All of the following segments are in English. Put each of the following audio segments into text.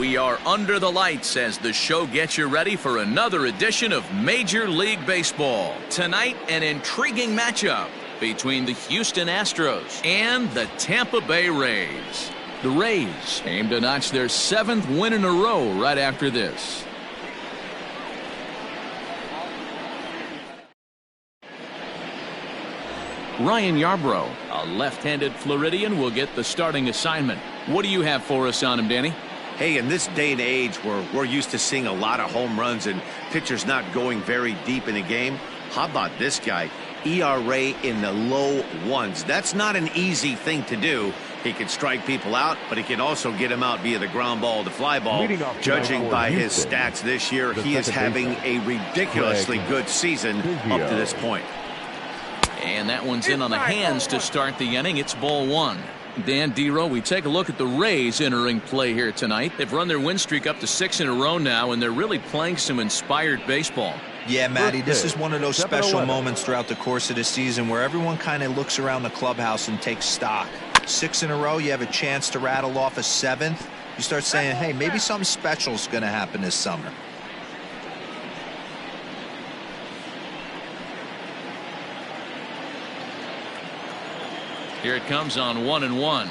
We are under the lights as the show gets you ready for another edition of Major League Baseball. Tonight, an intriguing matchup between the Houston Astros and the Tampa Bay Rays. The Rays aim to notch their 7th win in a row right after this. Ryan Yarbrough, a left-handed Floridian, will get the starting assignment. What do you have for us on him, Danny? Hey, in this day and age where we're used to seeing a lot of home runs and pitchers not going very deep in a game, how about this guy? ERA in the low ones. That's not an easy thing to do. He can strike people out, but he can also get them out via the ground ball, the fly ball. Judging by his stats this year, he is having a ridiculously good season up to this point. And that one's in on the hands to start the inning. It's ball one. Dan Dero, we take a look at the Rays entering play here tonight. They've run their win streak up to 6 in a row now, and they're really playing some inspired baseball. Yeah, Matty, this is one of those special moments throughout the course of the season where everyone kind of looks around the clubhouse and takes stock. 6 in a row, you have a chance to rattle off a 7th. You start saying, hey, maybe something special is going to happen this summer. Here it comes on 1-1.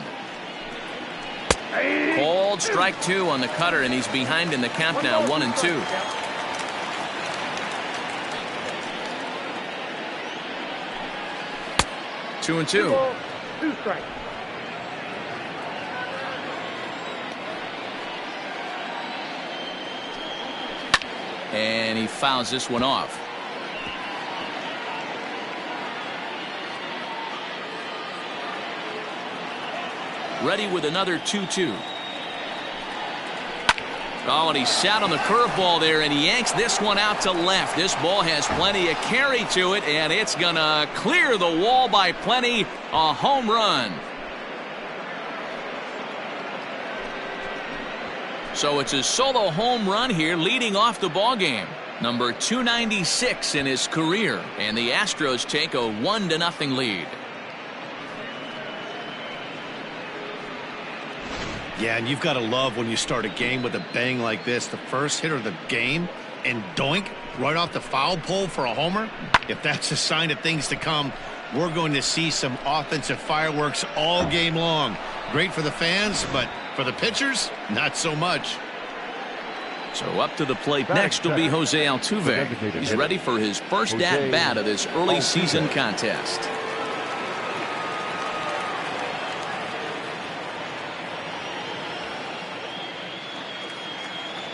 Called strike 2 on the cutter, and he's behind in the count now, 1-2. 2-2. 2 strikes. And he fouls this one off. Ready with another 2-2. Oh, and he sat on the curveball there, and he yanks this one out to left. This ball has plenty of carry to it, and it's going to clear the wall by plenty. A home run. So it's a solo home run here, leading off the ball game. Number 296 in his career, and the Astros take a 1-0 lead. Yeah, and you've got to love when you start a game with a bang like this. The first hit of the game, and doink, right off the foul pole for a homer. If that's a sign of things to come, we're going to see some offensive fireworks all game long. Great for the fans, but for the pitchers, not so much. So up to the plate next will be Jose Altuve. He's ready for his first at-bat of this early season contest.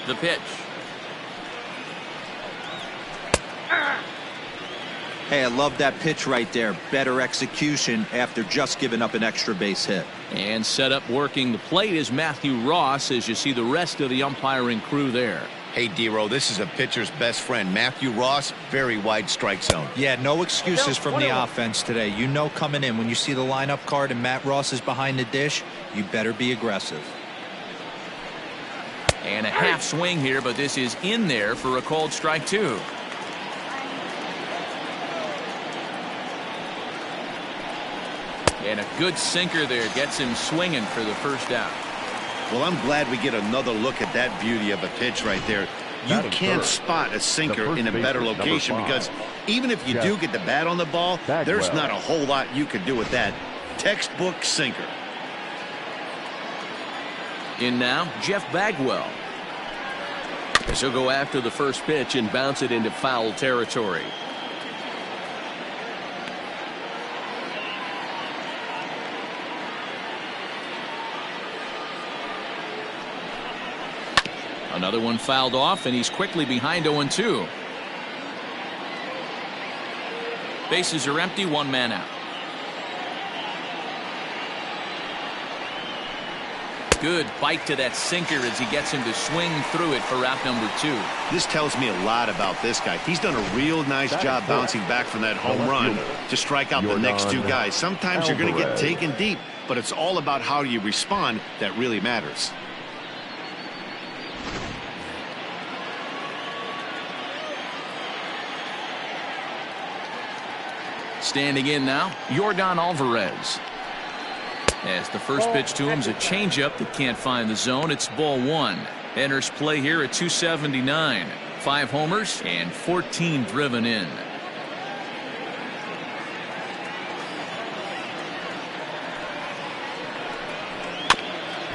The pitch. Hey, I love that pitch right there. Better execution after just giving up an extra base hit. And set up working the plate is Matthew Ross, as you see the rest of the umpiring crew there. Hey, Dero, this is a pitcher's best friend. Matthew Ross, very wide strike zone. Yeah, no excuses from the offense today. You know coming in, when you see the lineup card and Matt Ross is behind the dish, you better be aggressive. And a half swing here, but this is in there for a called strike 2. And a good sinker there gets him swinging for the first out. Well, I'm glad we get another look at that beauty of a pitch right there. You can't spot a sinker in a better location because even if you do get the bat on the ball, there's not a whole lot you could do with that. Textbook sinker. In now, Jeff Bagwell. As he'll go after the first pitch and bounce it into foul territory. Another one fouled off, and he's quickly behind 0-2. Bases are empty, 1 man out. Good bite to that sinker as he gets him to swing through it for out number 2. This tells me a lot about this guy. He's done a real nice job bouncing back from that home run to strike out the next 2 guys. Sometimes you're going to get taken deep, but it's all about how you respond that really matters. Standing in now, Yordan Alvarez. As the first pitch to him is a changeup that can't find the zone. It's ball 1. Enters play here at 279. 5 homers and 14 driven in.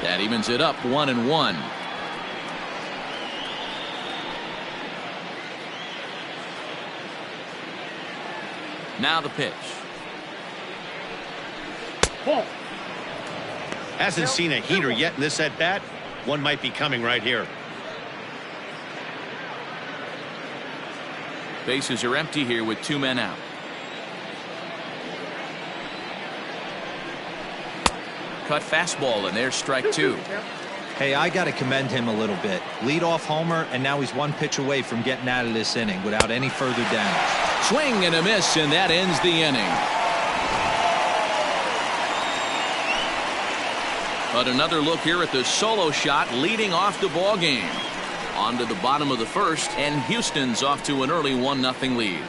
That evens it up 1-1. Now the pitch. Hasn't seen a heater yet in this at bat. One might be coming right here. Bases are empty here with 2 men out. Cut fastball, and there's strike 2. Hey, I got to commend him a little bit. Leadoff homer, and now he's 1 pitch away from getting out of this inning without any further damage. Swing and a miss, and that ends the inning. But another look here at the solo shot leading off the ball game. On to the bottom of the first, and Houston's off to an early 1-0 lead.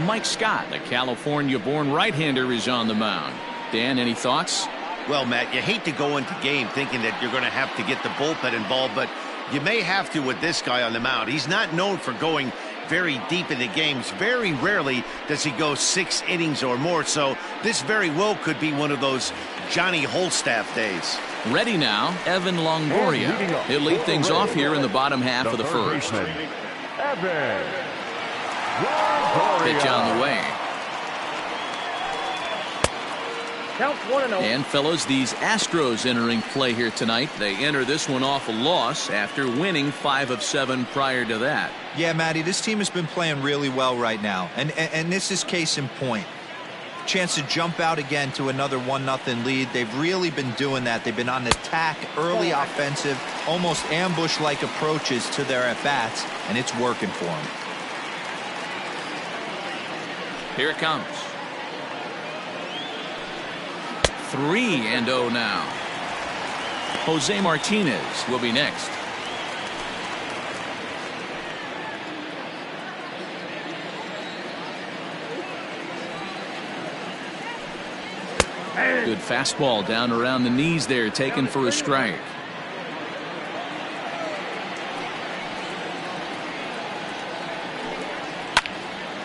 Mike Scott, the California-born right-hander, is on the mound. Dan, any thoughts? Well, Matt, you hate to go into game thinking that you're going to have to get the bullpen involved, but you may have to with this guy on the mound. He's not known for going very deep into games. Very rarely does he go 6 innings or more, so this very well could be one of those Johnny Holstaff days. Ready now, Evan Longoria. He'll lead things off here in the bottom half of the first. Pitch on the way. And fellas, these Astros entering play here tonight. They enter this one off a loss after winning 5 of 7 prior to that. Yeah, Matty, this team has been playing really well right now, and this is case in point. Chance to jump out again to another 1-0 lead. They've really been doing that. They've been on attack, early offensive, almost ambush-like approaches to their at-bats, and it's working for them. Here it comes. 3-0 now. Jose Martinez will be next. Good fastball down around the knees there, taken for a strike.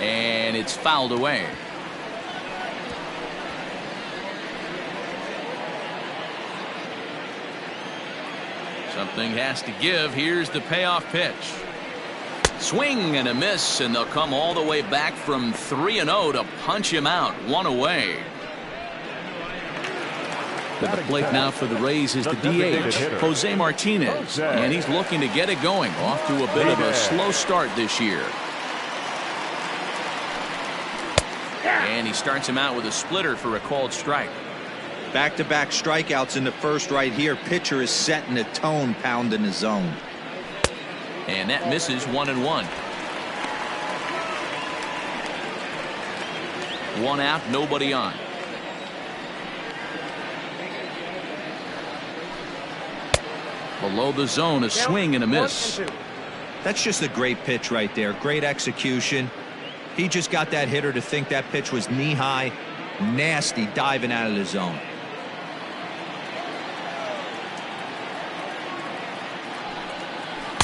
And it's fouled away. Something has to give. Here's the payoff pitch. Swing and a miss, and they'll come all the way back from 3-0 to punch him out. 1 away. At the plate now for the Rays is the DH, Jose Martinez, and he's looking to get it going. Off to a bit of a slow start this year. And he starts him out with a splitter for a called strike. Back-to-back strikeouts in the first right here. Pitcher is setting the tone, pounding the zone. And that misses. 1-1. 1 out, nobody on. Below the zone, a swing and a miss. That's just a great pitch right there. Great execution. He just got that hitter to think that pitch was knee-high. Nasty diving out of the zone.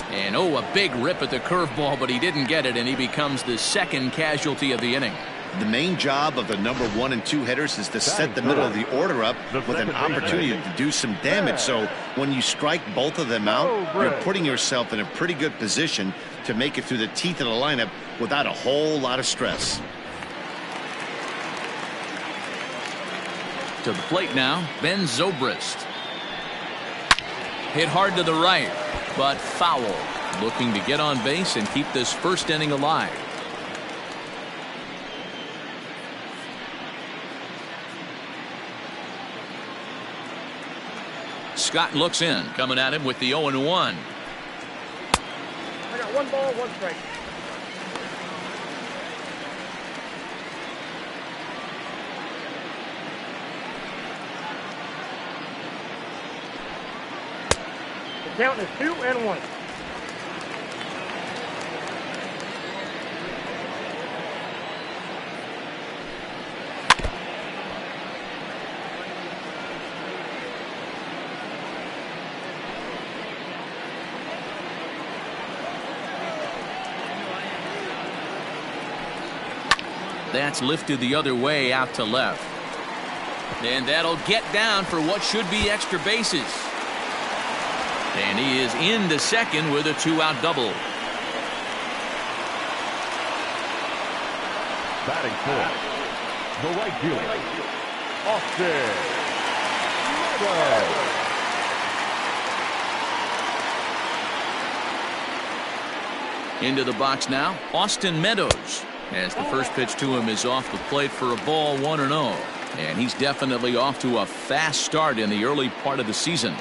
And oh, a big rip at the curveball, but he didn't get it, and he becomes the second casualty of the inning. The main job of the number 1 and 2 hitters is to set the middle of the order up with an opportunity to do some damage. So when you strike both of them out, you're putting yourself in a pretty good position to make it through the teeth of the lineup without a whole lot of stress. To the plate now, Ben Zobrist. Hit hard to the right, but foul. Looking to get on base and keep this first inning alive. Scott looks in, coming at him with the 0-1. I got 1 ball, 1 strike. The count is 2-1. That's lifted the other way out to left. And that'll get down for what should be extra bases. And he is into second with a 2-out double. Batting fourth, the right fielder, Austin Meadows. Into the box now, Austin Meadows, as the first pitch to him is off the plate for a ball, 1-0. And he's definitely off to a fast start in the early part of the season.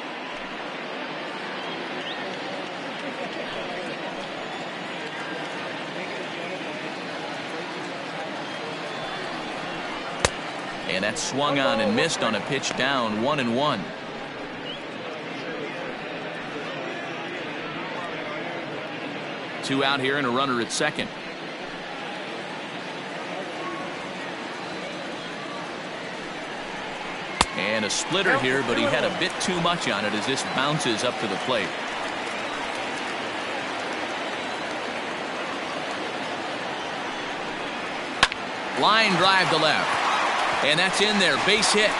And that's swung on and missed on a pitch down, 1-1. Two out here and a runner at second. And a splitter here, but he had a bit too much on it as this bounces up to the plate. Line drive to left. And that's in there. Base hit.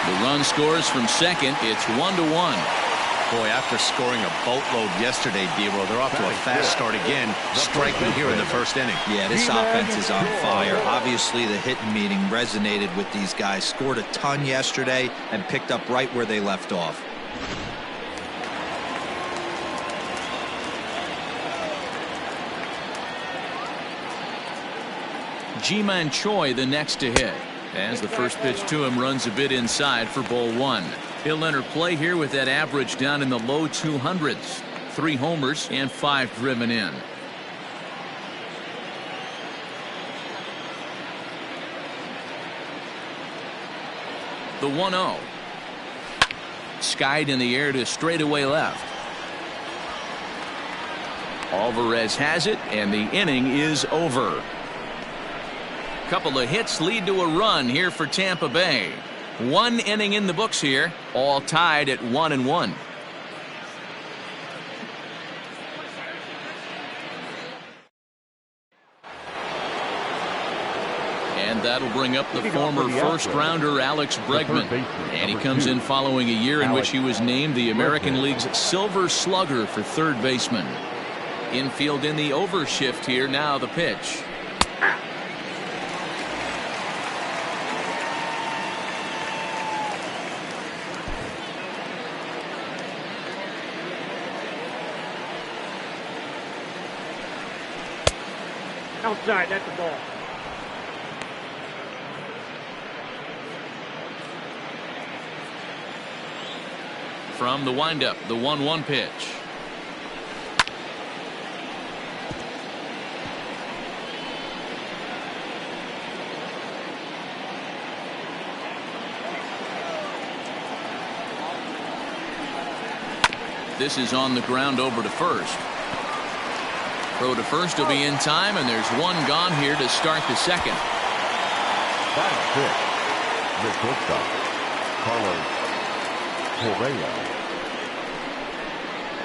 The run scores from second. It's 1-1. Boy, after scoring a boatload yesterday, Dero, they're off to a fast start again, striking here in the first inning. Yeah, this offense is on fire. Obviously, the hitting meeting resonated with these guys. Scored a ton yesterday and picked up right where they left off. Ji-Man Choi the next to hit, as the first pitch to him runs a bit inside for ball 1. He'll enter play here with that average down in the low 200s. 3 homers and 5 driven in. The 1-0. Skied in the air to straightaway left. Alvarez has it, and the inning is over. Couple of hits lead to a run here for Tampa Bay. 1 inning in the books here, all tied at 1-1. And that'll bring up the former first-rounder Alex Bregman. And he comes in following a year in which he was named the American League's Silver Slugger for third baseman. Infield in the overshift here, now the pitch. Outside, that's the ball. From the windup, the 1-1 pitch. This is on the ground over to first. Throw to first will be in time, and there's one gone here to start the second. Batting fifth, the shortstop, Carlos Correa.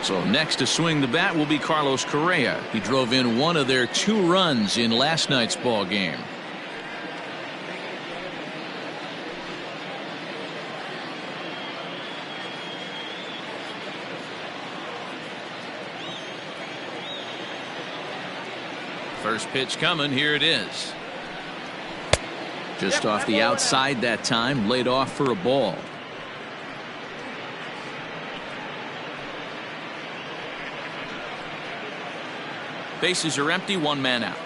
So next to swing the bat will be Carlos Correa. He drove in one of their 2 runs in last night's ball game. First pitch coming. Here it is. Just off the outside that time. Laid off for a ball. Bases are empty. 1 man out.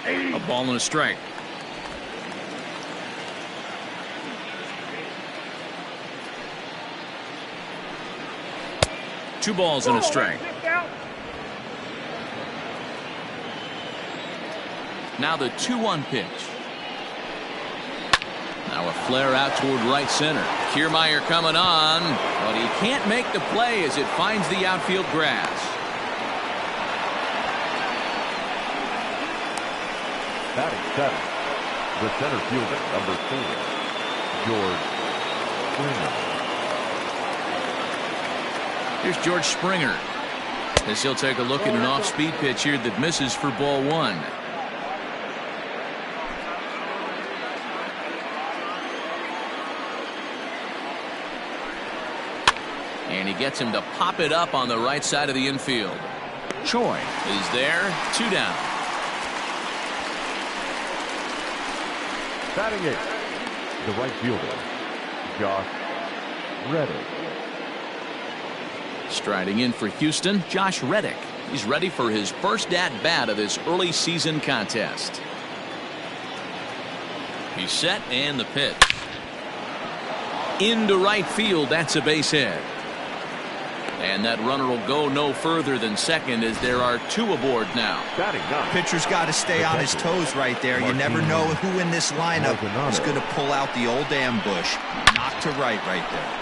A ball and a strike. Two balls and a strike. Now the 2-1 pitch. Now a flare out toward right center. Kiermaier coming on, but he can't make the play as it finds the outfield grass. Batting seventh, the center fielder, number 4, George Springer. Here's George Springer, as he'll take a look at an off-speed pitch here that misses for ball one. And he gets him to pop it up on the right side of the infield. Choi is there, 2 down. Batting 8, the right fielder, Josh Reddick. Striding in for Houston, Josh Reddick. He's ready for his first at-bat of this early season contest. He's set, and the pitch. Into right field, that's a base hit. And that runner will go no further than second, as there are 2 aboard now. Pitcher's got to stay on his toes right there. You never know who in this lineup is going to pull out the old ambush. Knock to right there.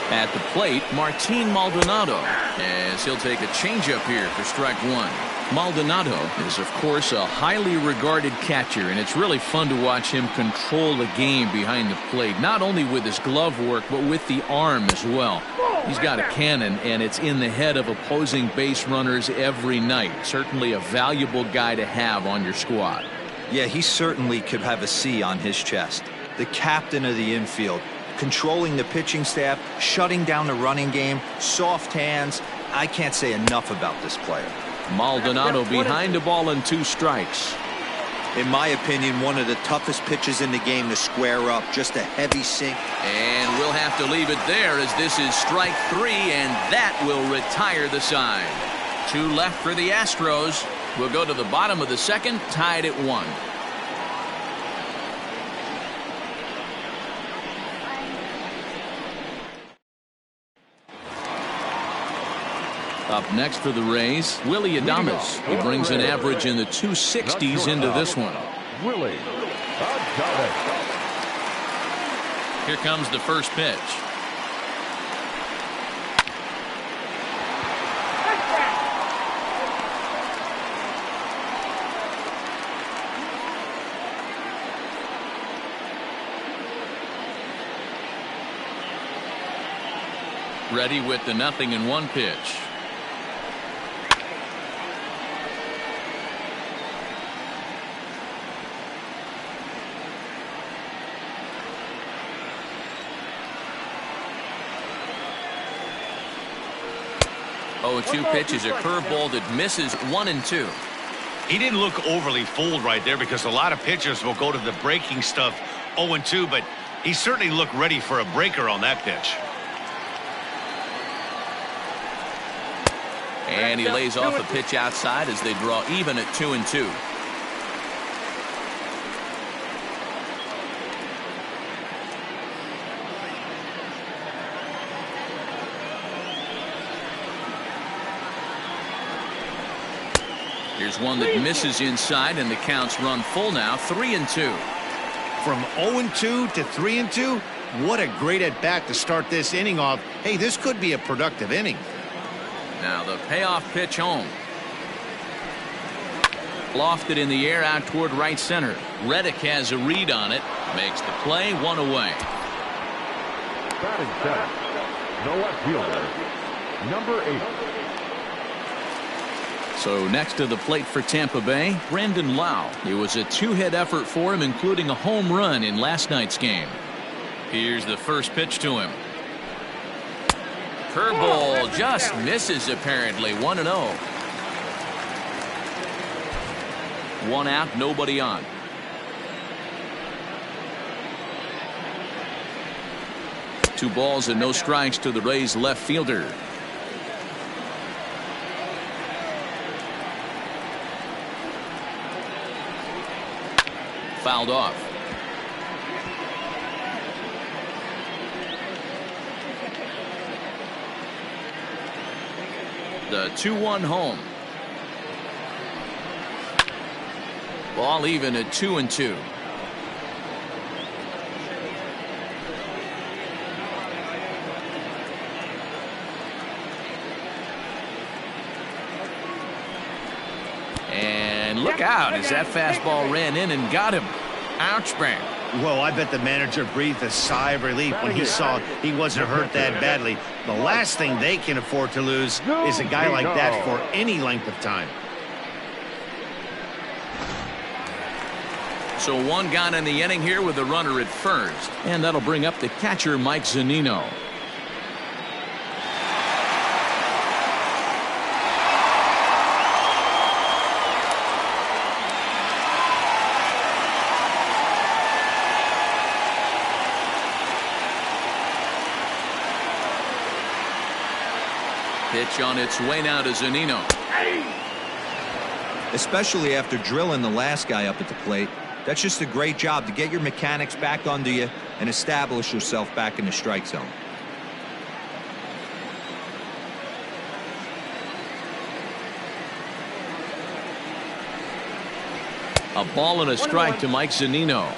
At the plate, Martin Maldonado, as he'll take a changeup here for strike 1. Maldonado is, of course, a highly regarded catcher, and it's really fun to watch him control the game behind the plate, not only with his glove work, but with the arm as well. He's got a cannon, and it's in the head of opposing base runners every night. Certainly a valuable guy to have on your squad. Yeah, he certainly could have a C on his chest. The captain of the infield, controlling the pitching staff, shutting down the running game, soft hands. I can't say enough about this player. Maldonado behind the ball and 2 strikes. In my opinion, one of the toughest pitches in the game to square up. Just a heavy sink. And we'll have to leave it there, as this is strike 3, and that will retire the side. 2 left for the Astros. We'll go to the bottom of the second, tied at 1. Up next for the Rays, Willie Adames. He brings an average in the 260s into this one. Willie Adames. Here comes the first pitch. Ready with the 0-1 pitch. Oh, 2 pitches, a curveball that misses 1 and 2. He didn't look overly fooled right there, because a lot of pitchers will go to the breaking stuff 0-2, but he certainly looked ready for a breaker on that pitch. And he lays off a pitch outside as they draw even at 2-2. Here's one that misses inside, and the counts run full now, 3-2. From 0-2 to 3-2, what a great at-bat to start this inning off. Hey, this could be a productive inning. Now the payoff pitch home. Lofted in the air out toward right center. Reddick has a read on it. Makes the play, 1 away. Batting 7, the left fielder, number 8. So next to the plate for Tampa Bay, Brandon Lau. It was a 2-hit effort for him, including a home run in last night's game. Here's the first pitch to him. Curveball just misses, apparently. 1-0. 1 out, nobody on. Two balls and no strikes to the Rays left fielder. Fouled off. The 2-1 home. Ball even at 2-2. And And look out as that fastball ran in and got him. Ouch, bang. Well, I bet the manager breathed a sigh of relief when he saw he wasn't hurt that badly. The last thing they can afford to lose is a guy like that for any length of time. So one gone in the inning here with a runner at first. And that'll bring up the catcher, Mike Zunino. Pitch on its way now to Zunino. Especially after drilling the last guy up at the plate. That's just a great job to get your mechanics back under you and establish yourself back in the strike zone. A ball and a strike to Mike Zunino.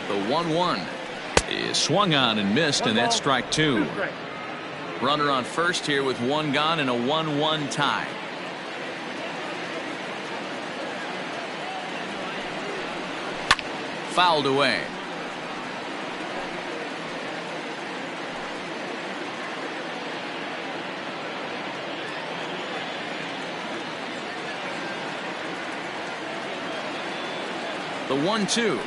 The 1-1 is swung on and missed, and that's strike two. Runner on first here with one gone and a 1-1 tie. Fouled away. The 1-2.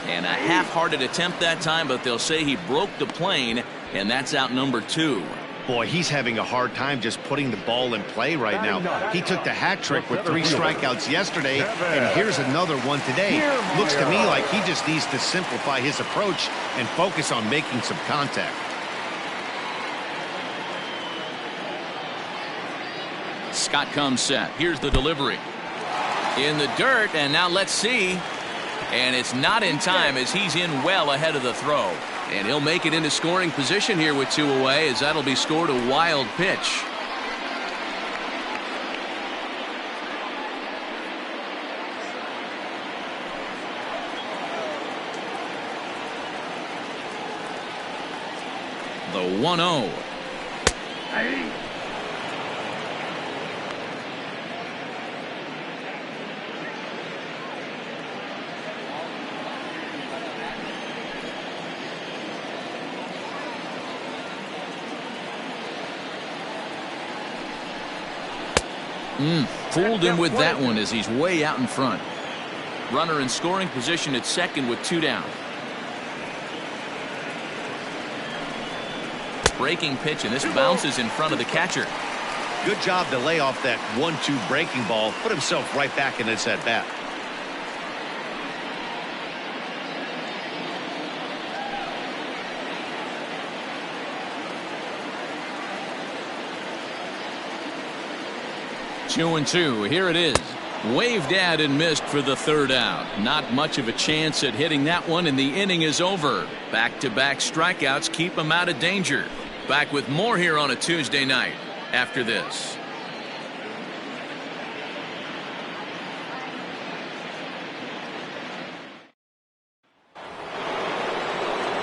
And a half-hearted attempt that time, but they'll say he broke the plane, and that's out number 2. Boy, he's having a hard time just putting the ball in play right now. He took the hat trick with 3 strikeouts yesterday, and here's another one today. Looks to me like he just needs to simplify his approach and focus on making some contact. Scott comes set. Here's the delivery. In the dirt, and now let's see. And it's not in time as he's in well ahead of the throw. And he'll make it into scoring position here with 2 away, as that'll be scored a wild pitch. The 1-0. Fooled him with that one as he's way out in front. Runner in scoring position at second with 2 down. Breaking pitch, and this bounces in front of the catcher. Good job to lay off that 1-2 breaking ball. Put himself right back in this at bat. Two and two. Here it is. Waved at and missed for the 3rd out. Not much of a chance at hitting that one, and the inning is over. Back-to-back strikeouts keep him out of danger. Back with more here on a Tuesday night after this.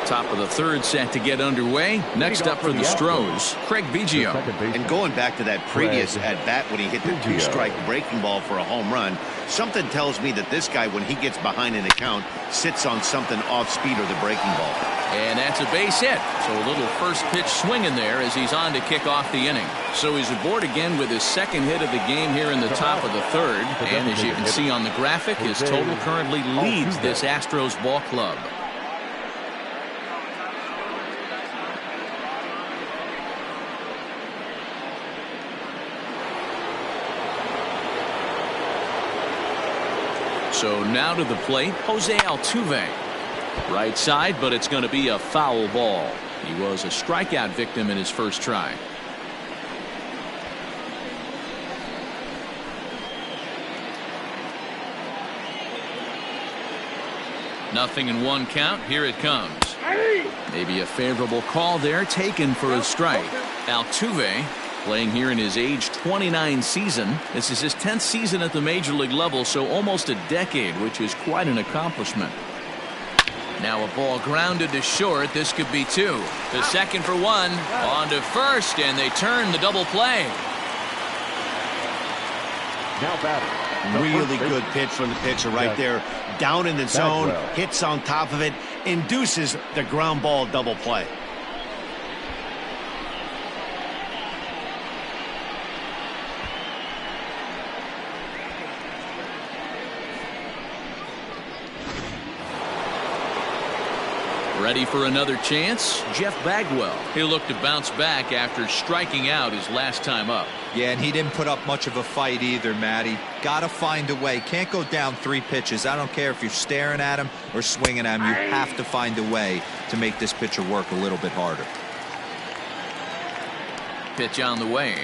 Top of the 3rd set to get underway. Next up for the Astros, Craig Biggio. And going back to that previous at-bat when he hit the 2-strike breaking ball for a home run, something tells me that this guy, when he gets behind in the count, sits on something off-speed or the breaking ball. And that's a base hit. So a little first pitch swing in there as he's on to kick off the inning. So he's aboard again with his 2nd hit of the game here in the top of the 3rd. And as you can see on the graphic, his total currently leads this Astros ball club. So now to the plate, Jose Altuve. Right side, but it's going to be a foul ball. He was a strikeout victim in his first try. 0-1 count. Here it comes. Maybe a favorable call there, taken for a strike. Altuve, playing here in his age 29 season. This is his 10th season at the major league level, so almost a decade, which is quite an accomplishment. Now a ball grounded to short. This could be two. The second for one. On to first, and they turn the double play. Now batting. Really good pitch from the pitcher right there. Down in the zone, hits on top of it, induces the ground ball double play. Ready for another chance? Jeff Bagwell. He'll look to bounce back after striking out his last time up. Yeah, and he didn't put up much of a fight either, Matty. Gotta find a way. Can't go down 3 pitches. I don't care if you're staring at him or swinging at him. You have to find a way to make this pitcher work a little bit harder. Pitch on the way.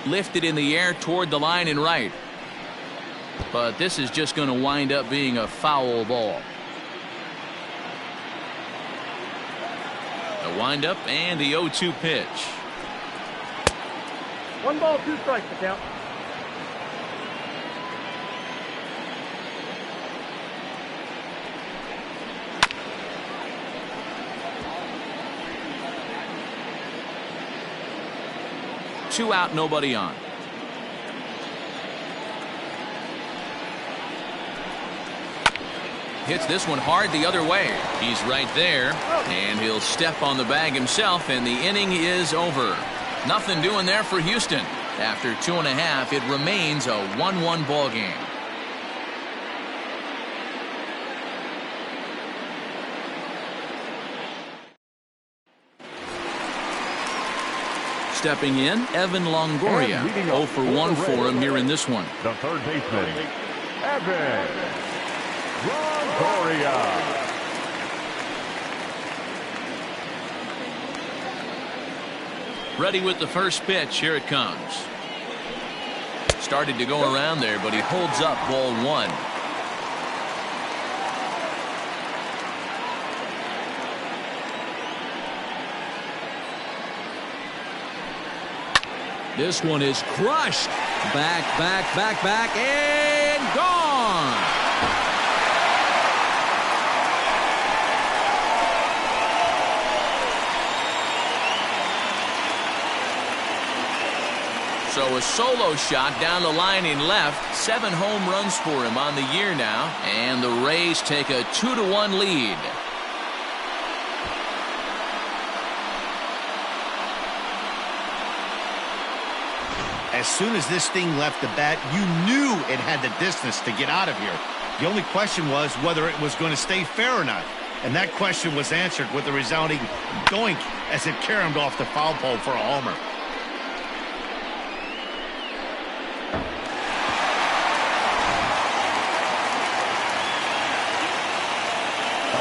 Lifted in the air toward the line and right. But this is just going to wind up being a foul ball. The windup and the 0-2 pitch. 1 ball, 2 strikes to count. Two out, nobody on. Hits this one hard the other way. He's right there, and he'll step on the bag himself, and the inning is over. Nothing doing there for Houston. After 2.5, it remains a 1-1 ball game. Stepping in, Evan Longoria. 0 for 1 for him here in this one. The third baseman, Evan Longoria. Ready with the first pitch. Here it comes. Started to go around there, but he holds up ball 1. This one is crushed. Back, and gone. So a solo shot down the line in left. 7 home runs for him on the year now. And the Rays take a 2-1 lead. As soon as this thing left the bat, you knew it had the distance to get out of here. The only question was whether it was going to stay fair or not. And that question was answered with a resounding doink as it caromed off the foul pole for a homer.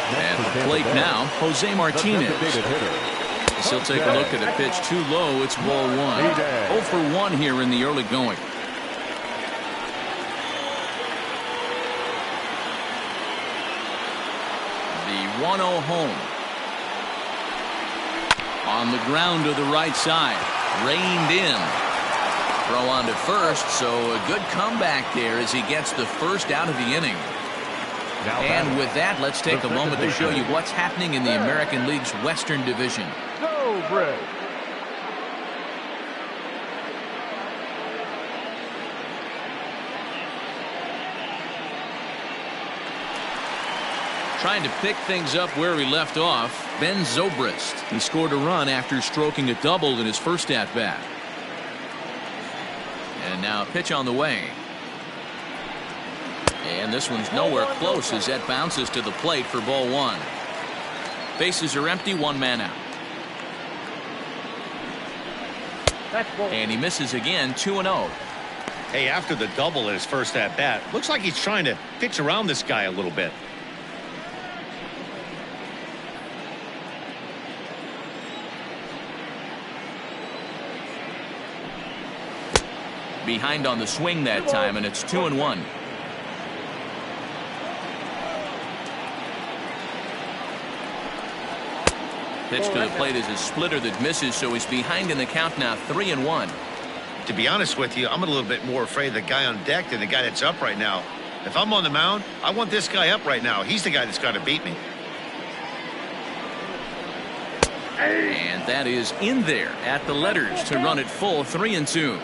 At the plate now, Jose Martinez. He'll take a look at a pitch too low. It's ball 1. 0 for 1 here in the early going. The 1-0 home. On the ground to the right side. Reined in. Throw on to first, so a good comeback there as he gets the first out of the inning. And with that, let's take a moment to show you what's happening in the American League's Western Division. Go, Brett. Trying to pick things up where he left off, Ben Zobrist. He scored a run after stroking a double in his first at-bat. And now a pitch on the way. And this one's nowhere close as that bounces to the plate for ball 1. Bases are empty, 1 man out. And he misses again, 2-0. Hey, after the double in his first at-bat, looks like he's trying to pitch around this guy a little bit. Behind on the swing that time, and it's 2-1. Pitch to the plate is a splitter that misses, so he's behind in the count now, 3-1. To be honest with you, I'm a little bit more afraid of the guy on deck than the guy that's up right now. If I'm on the mound, I want this guy up right now. He's the guy that's got to beat me. And that is in there at the letters to run it full, 3-2.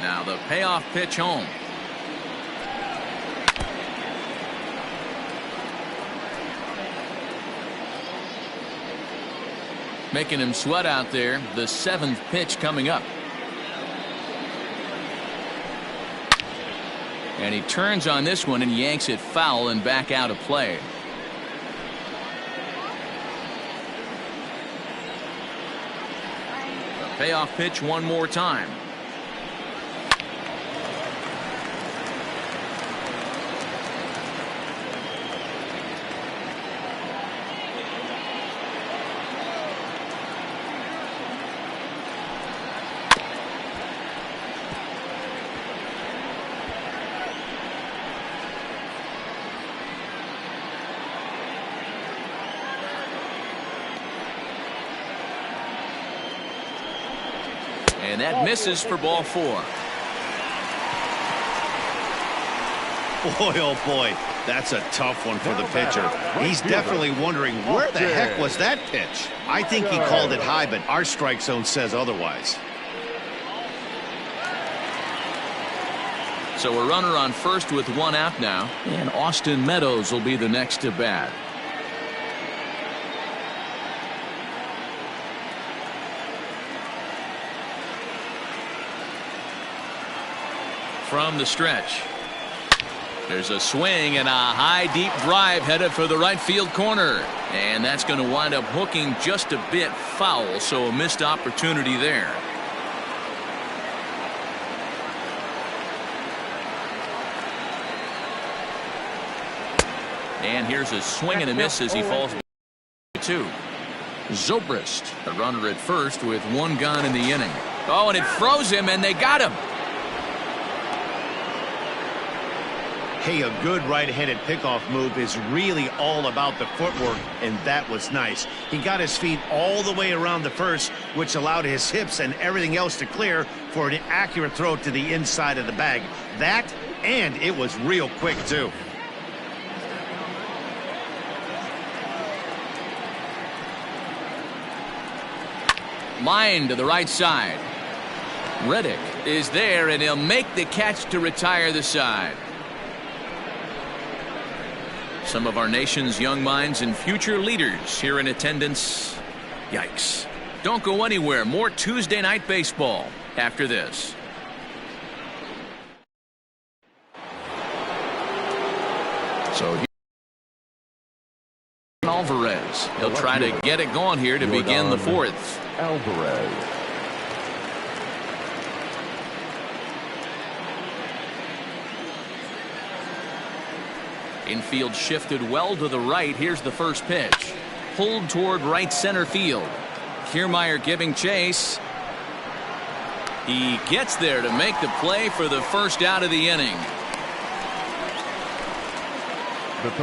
Now the payoff pitch home. Making him sweat out there. The 7th pitch coming up. And he turns on this one and yanks it foul and back out of play. The payoff pitch one more time. And that misses for ball 4. Boy, oh boy, that's a tough one for the pitcher. He's definitely wondering where the heck was that pitch. I think he called it high, but our strike zone says otherwise. So a runner on first with 1 out now, and Austin Meadows will be the next to bat. From the stretch, there's a swing and a high deep drive headed for the right field corner, and that's going to wind up hooking just a bit foul, so a missed opportunity there. And here's a swing and a miss as he falls to Zobrist, the runner at first with 1 gone in the inning. Oh, and it froze him, and they got him. Hey, a good right-handed pickoff move is really all about the footwork, and that was nice. He got his feet all the way around the first, which allowed his hips and everything else to clear for an accurate throw to the inside of the bag. That, and it was real quick, too. Line to the right side. Reddick is there, and he'll make the catch to retire the side. Some of our nation's young minds and future leaders here in attendance. Yikes. Don't go anywhere. More Tuesday night baseball after this. So Alvarez. He'll try to get it going here to begin the 4th. Alvarez. Infield shifted well to the right. Here's the first pitch. Pulled toward right center field. Kiermaier giving chase. He gets there to make the play for the first out of the inning.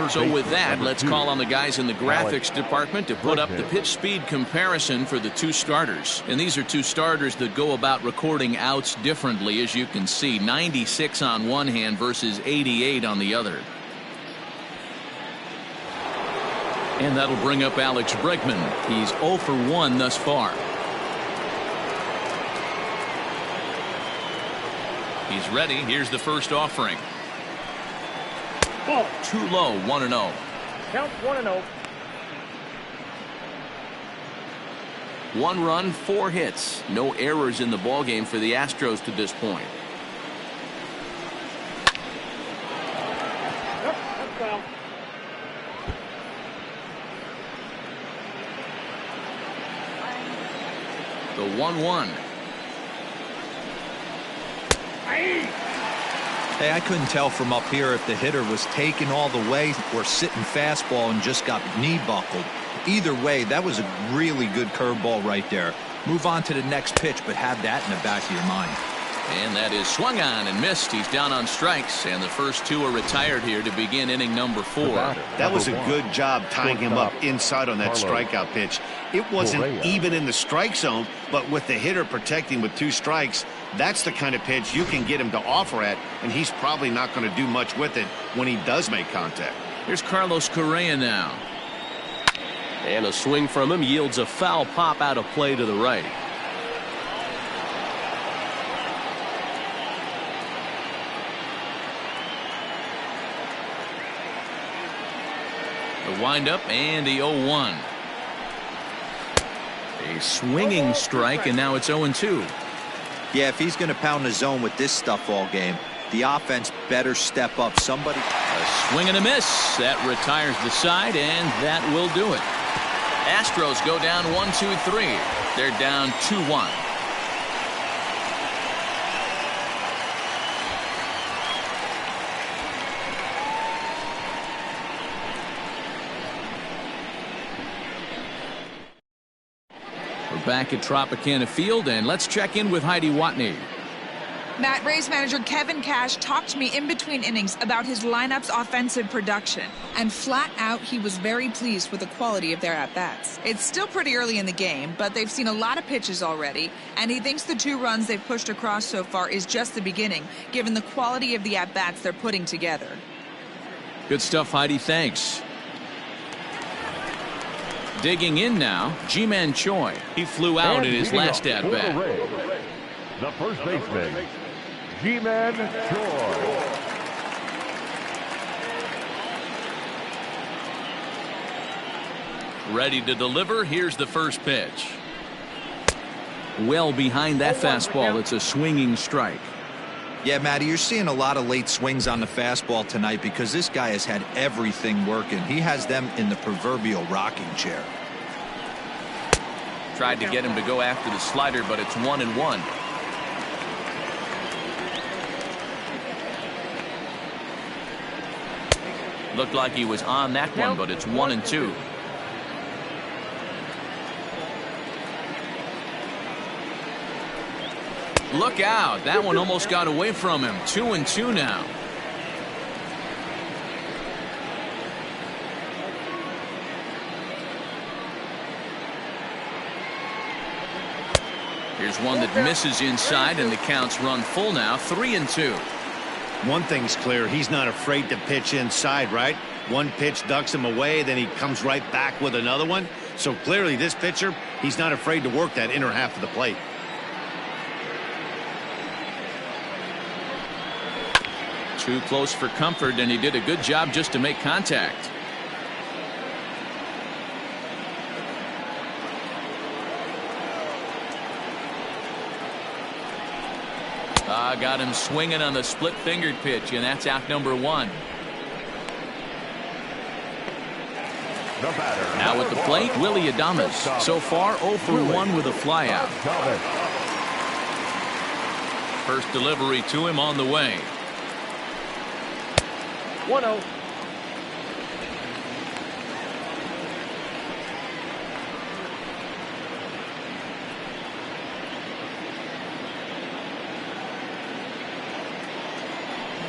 So with that, let's call on the guys in the graphics department to put up the pitch speed comparison for the 2 starters. And these are 2 starters that go about recording outs differently, as you can see. 96 on one hand versus 88 on the other. And that'll bring up Alex Bregman. He's 0 for 1 thus far. He's ready. Here's the first offering. Ball. Too low, 1-0. Count 1-0. 1 run, 4 hits. No errors in the ballgame for the Astros to this point. Yep, that's foul. The 1-1. Hey, I couldn't tell from up here if the hitter was taken all the way or sitting fastball and just got knee buckled. Either way, that was a really good curveball right there. Move on to the next pitch, but have that in the back of your mind. And that is swung on and missed. He's down on strikes, and the first two are retired here to begin inning number 4. That was a good job tying him up inside on that strikeout pitch. It wasn't even in the strike zone, but with the hitter protecting with 2 strikes, that's the kind of pitch you can get him to offer at, and he's probably not going to do much with it when he does make contact. Here's Carlos Correa now. And a swing from him yields a foul pop out of play to the right. The windup and the 0-1. A swinging strike, and now it's 0-2. Yeah, if he's going to pound the zone with this stuff all game, the offense better step up. Somebody. A swing and a miss. That retires the side, and that will do it. Astros go down 1-2-3. They're down 2-1. We're back at Tropicana Field, and let's check in with Heidi Watney. Matt, Rays manager Kevin Cash talked to me in between innings about his lineup's offensive production. And flat out, he was very pleased with the quality of their at-bats. It's still pretty early in the game, but they've seen a lot of pitches already. And he thinks the 2 runs they've pushed across so far is just the beginning, given the quality of the at-bats they're putting together. Good stuff, Heidi. Thanks. Digging in now, Ji-Man Choi. He flew out in his last at-bat. The first baseman, Ji-Man Choi. Ready to deliver. Here's the first pitch. Well behind that fastball. It's a swinging strike. Yeah, Matty, you're seeing a lot of late swings on the fastball tonight because this guy has had everything working. He has them in the proverbial rocking chair. Tried to get him to go after the slider, but it's 1-1. Looked like he was on that one, but it's 1-2. Look out. That one almost got away from him. 2-2 now. Here's one that misses inside, and the count's run full now. 3-2. One thing's clear, he's not afraid to pitch inside, right? One pitch ducks him away, then he comes right back with another one. So clearly this pitcher, he's not afraid to work that inner half of the plate. Too close for comfort, and he did a good job just to make contact. Got him swinging on the split-fingered pitch, and that's out number 1. The batter. Now at the plate, Willie Adames. So far, 0 for 1 with a flyout. First delivery to him on the way. 1-0.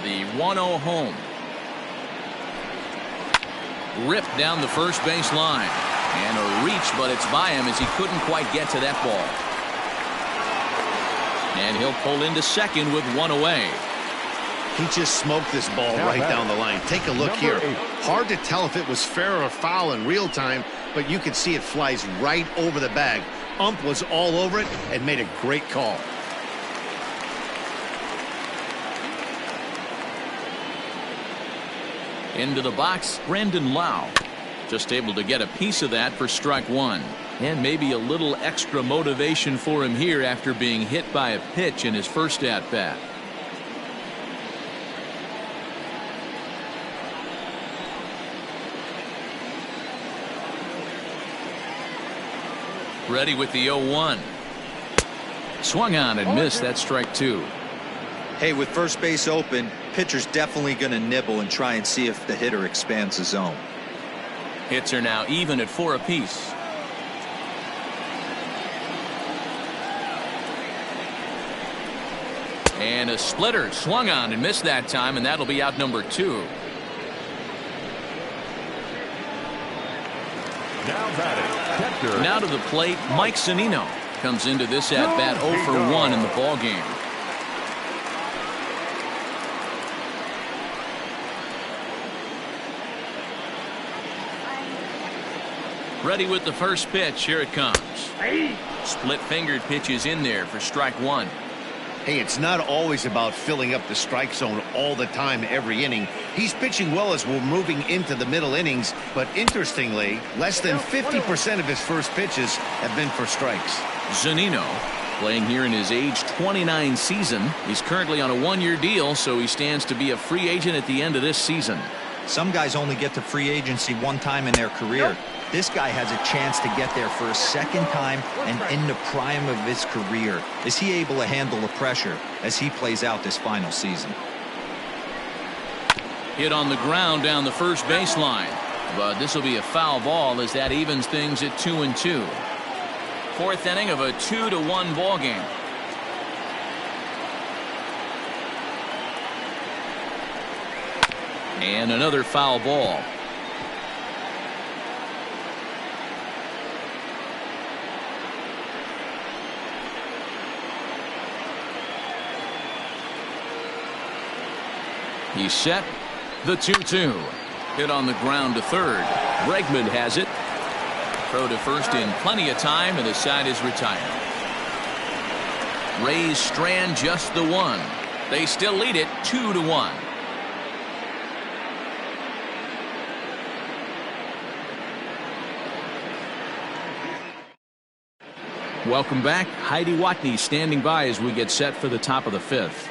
The 1-0 home. Ripped down the first base line. And a reach, but it's by him as he couldn't quite get to that ball. And he'll pull into second with 1 away. He just smoked this ball right down the line. Take a look here. Hard to tell if it was fair or foul in real time, but you can see it flies right over the bag. Ump was all over it and made a great call. Into the box, Brandon Lau. Just able to get a piece of that for strike 1. And maybe a little extra motivation for him here after being hit by a pitch in his first at-bat. Ready with the 0-1. Swung on and missed. That's strike 2. Hey, with first base open, pitcher's definitely going to nibble and try and see if the hitter expands the zone. Hits are now even at 4 apiece. And a splitter swung on and missed that time, and that'll be out number 2. Now to the plate, Mike Zunino comes into this at bat 0 for 1 in the ball game. Ready with the first pitch. Here it comes. Split-fingered pitch is in there for strike 1. Hey, it's not always about filling up the strike zone all the time every inning. He's pitching well as we're moving into the middle innings, but interestingly, less than 50% of his first pitches have been for strikes. Zunino playing here in his age 29 season. He's currently on a 1-year deal, so he stands to be a free agent at the end of this season. Some guys only get to free agency one time in their career. This guy has a chance to get there for a second time and in the prime of his career. Is he able to handle the pressure as he plays out this final season? Hit on the ground down the first baseline, but this will be a foul ball as that evens things at 2-2. 4th inning of a 2-1 ball game. And another foul ball. He's set. The 2-2. Hit on the ground to third. Bregman has it. Throw to first in plenty of time, and the side is retired. Rays strand just the one. They still lead it 2-1. Welcome back. Heidi Watney standing by as we get set for the top of the 5th.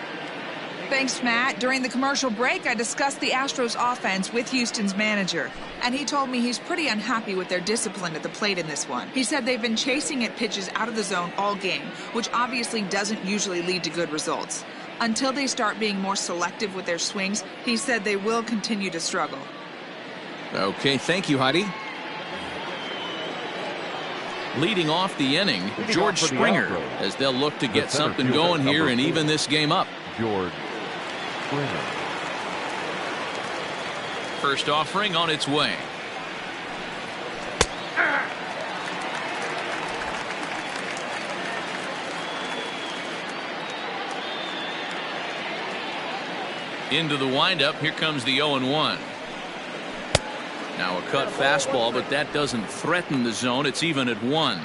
Thanks, Matt. During the commercial break, I discussed the Astros offense with Houston's manager, and he told me he's pretty unhappy with their discipline at the plate in this one. He said they've been chasing at pitches out of the zone all game, which obviously doesn't usually lead to good results. Until they start being more selective with their swings, he said they will continue to struggle. Okay, thank you, Heidi. Leading off the inning, George Springer, as they'll look to get something going here and even this game up. George Springer. First offering on its way. Into the windup. Here comes the 0-1. Now a cut fastball, but that doesn't threaten the zone. It's even at 1.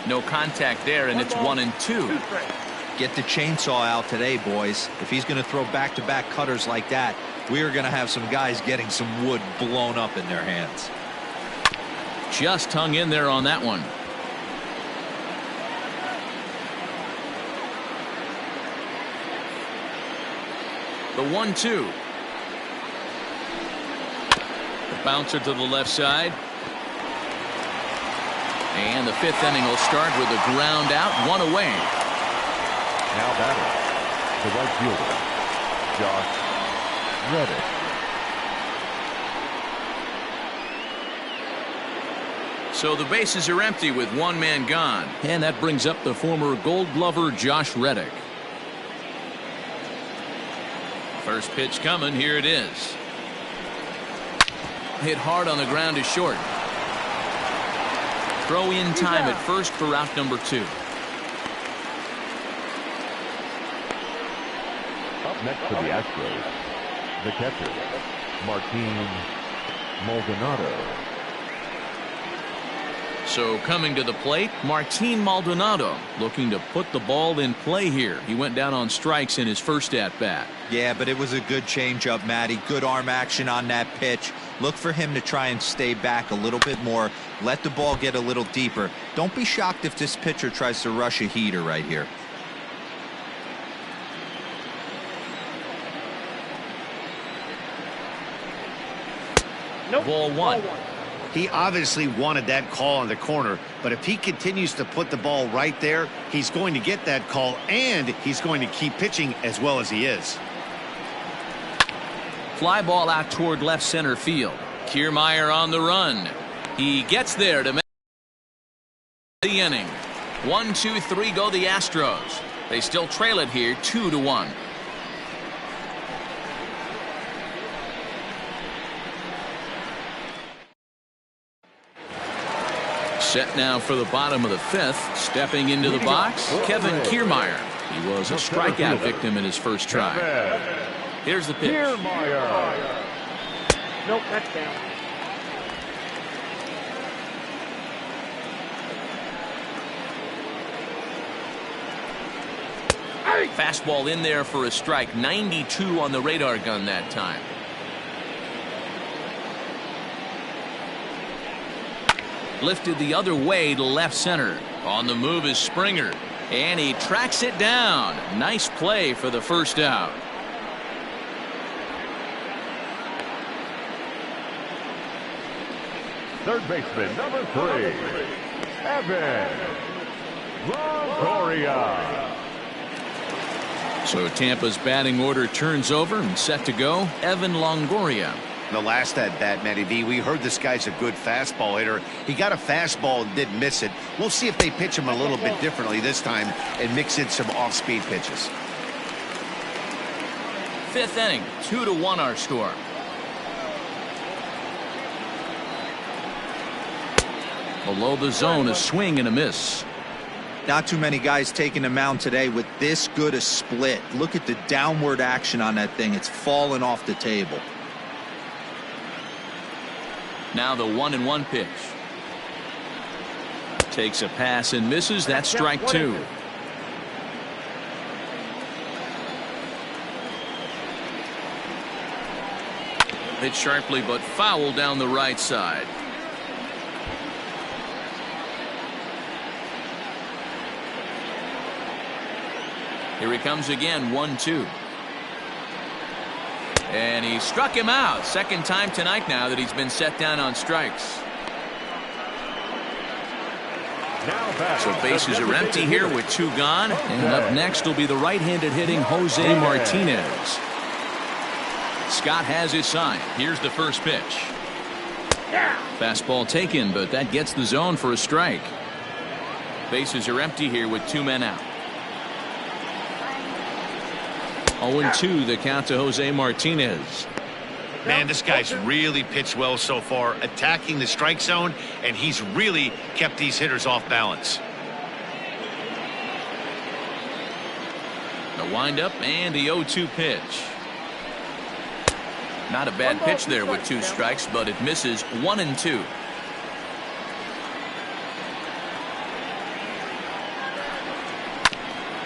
No contact there, and it's 1-2. Get the chainsaw out today, boys. If he's going to throw back-to-back cutters like that, we are going to have some guys getting some wood blown up in their hands. Just hung in there on that one. The 1-2. The bouncer to the left side. And the 5th inning will start with a ground out, 1 away. Now batting, the right fielder, Josh Reddick. So the bases are empty with 1 man gone. And that brings up the former Gold Glover Josh Reddick. First pitch coming. Here it is. Hit hard on the ground to short. Throw in time at first for out number 2. Up next for the Astros, the catcher, Martin Maldonado. So coming to the plate, Martin Maldonado looking to put the ball in play here. He went down on strikes in his first at-bat. Yeah, but it was a good changeup, Matty. Good arm action on that pitch. Look for him to try and stay back a little bit more. Let the ball get a little deeper. Don't be shocked if this pitcher tries to rush a heater right here. Nope. Ball 1. He obviously wanted that call on the corner, but if he continues to put the ball right there, he's going to get that call, and he's going to keep pitching as well as he is. Fly ball out toward left center field. Kiermaier on the run. He gets there to make the inning. 1, 2, 3 go the Astros. They still trail it here 2-1. Set now for the bottom of the 5th. Stepping into the box, Kevin Kiermaier. He was a strikeout victim in his first try. Here's the pitch. Nope, that's down. Fastball in there for a strike. 92 on the radar gun that time. Lifted the other way to left center. On the move is Springer. And he tracks it down. Nice play for the first out. Third baseman, number 3, Evan Longoria. So Tampa's batting order turns over and set to go. Evan Longoria. The last at bat, Matty V, we heard this guy's a good fastball hitter. He got a fastball and didn't miss it. We'll see if they pitch him a little bit differently this time and mix in some off-speed pitches. 5th inning, 2-1 our score. Below the zone, a swing and a miss. Not too many guys taking the mound today with this good a split. Look at the downward action on that thing. It's falling off the table. Now the 1-1 pitch. Takes a pass and misses. That's strike 2. Hit sharply but foul down the right side. Here he comes again, 1-2. And he struck him out. Second time tonight now that he's been set down on strikes. So bases are empty here with 2 gone. And up next will be the right-handed hitting Jose Martinez. Scott has his sign. Here's the first pitch. Fastball taken, but that gets the zone for a strike. Bases are empty here with 2 men out. 0-2 the count to Jose Martinez. Man, this guy's really pitched well so far, attacking the strike zone, and he's really kept these hitters off balance. The windup and the 0-2 pitch. Not a bad pitch there with 2 strikes, but it misses. 1-2.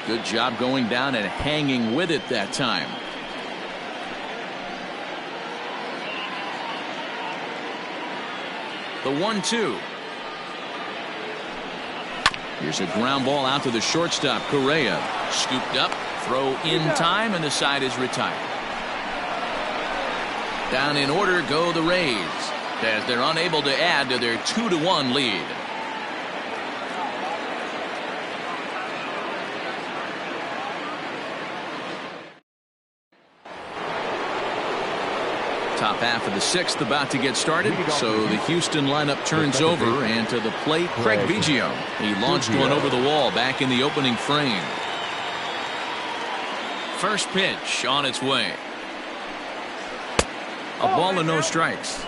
Good job going down and hanging with it that time. The 1-2. Here's a ground ball out to the shortstop, Correa. Scooped up, throw in time, and the side is retired. Down in order go the Rays, as they're unable to add to their 2-1 lead. Top half of the 6th about to get started, so the Houston lineup turns over, and to the plate, Craig Biggio. He launched one over the wall back in the opening frame. First pitch on its way. A ball and no strikes.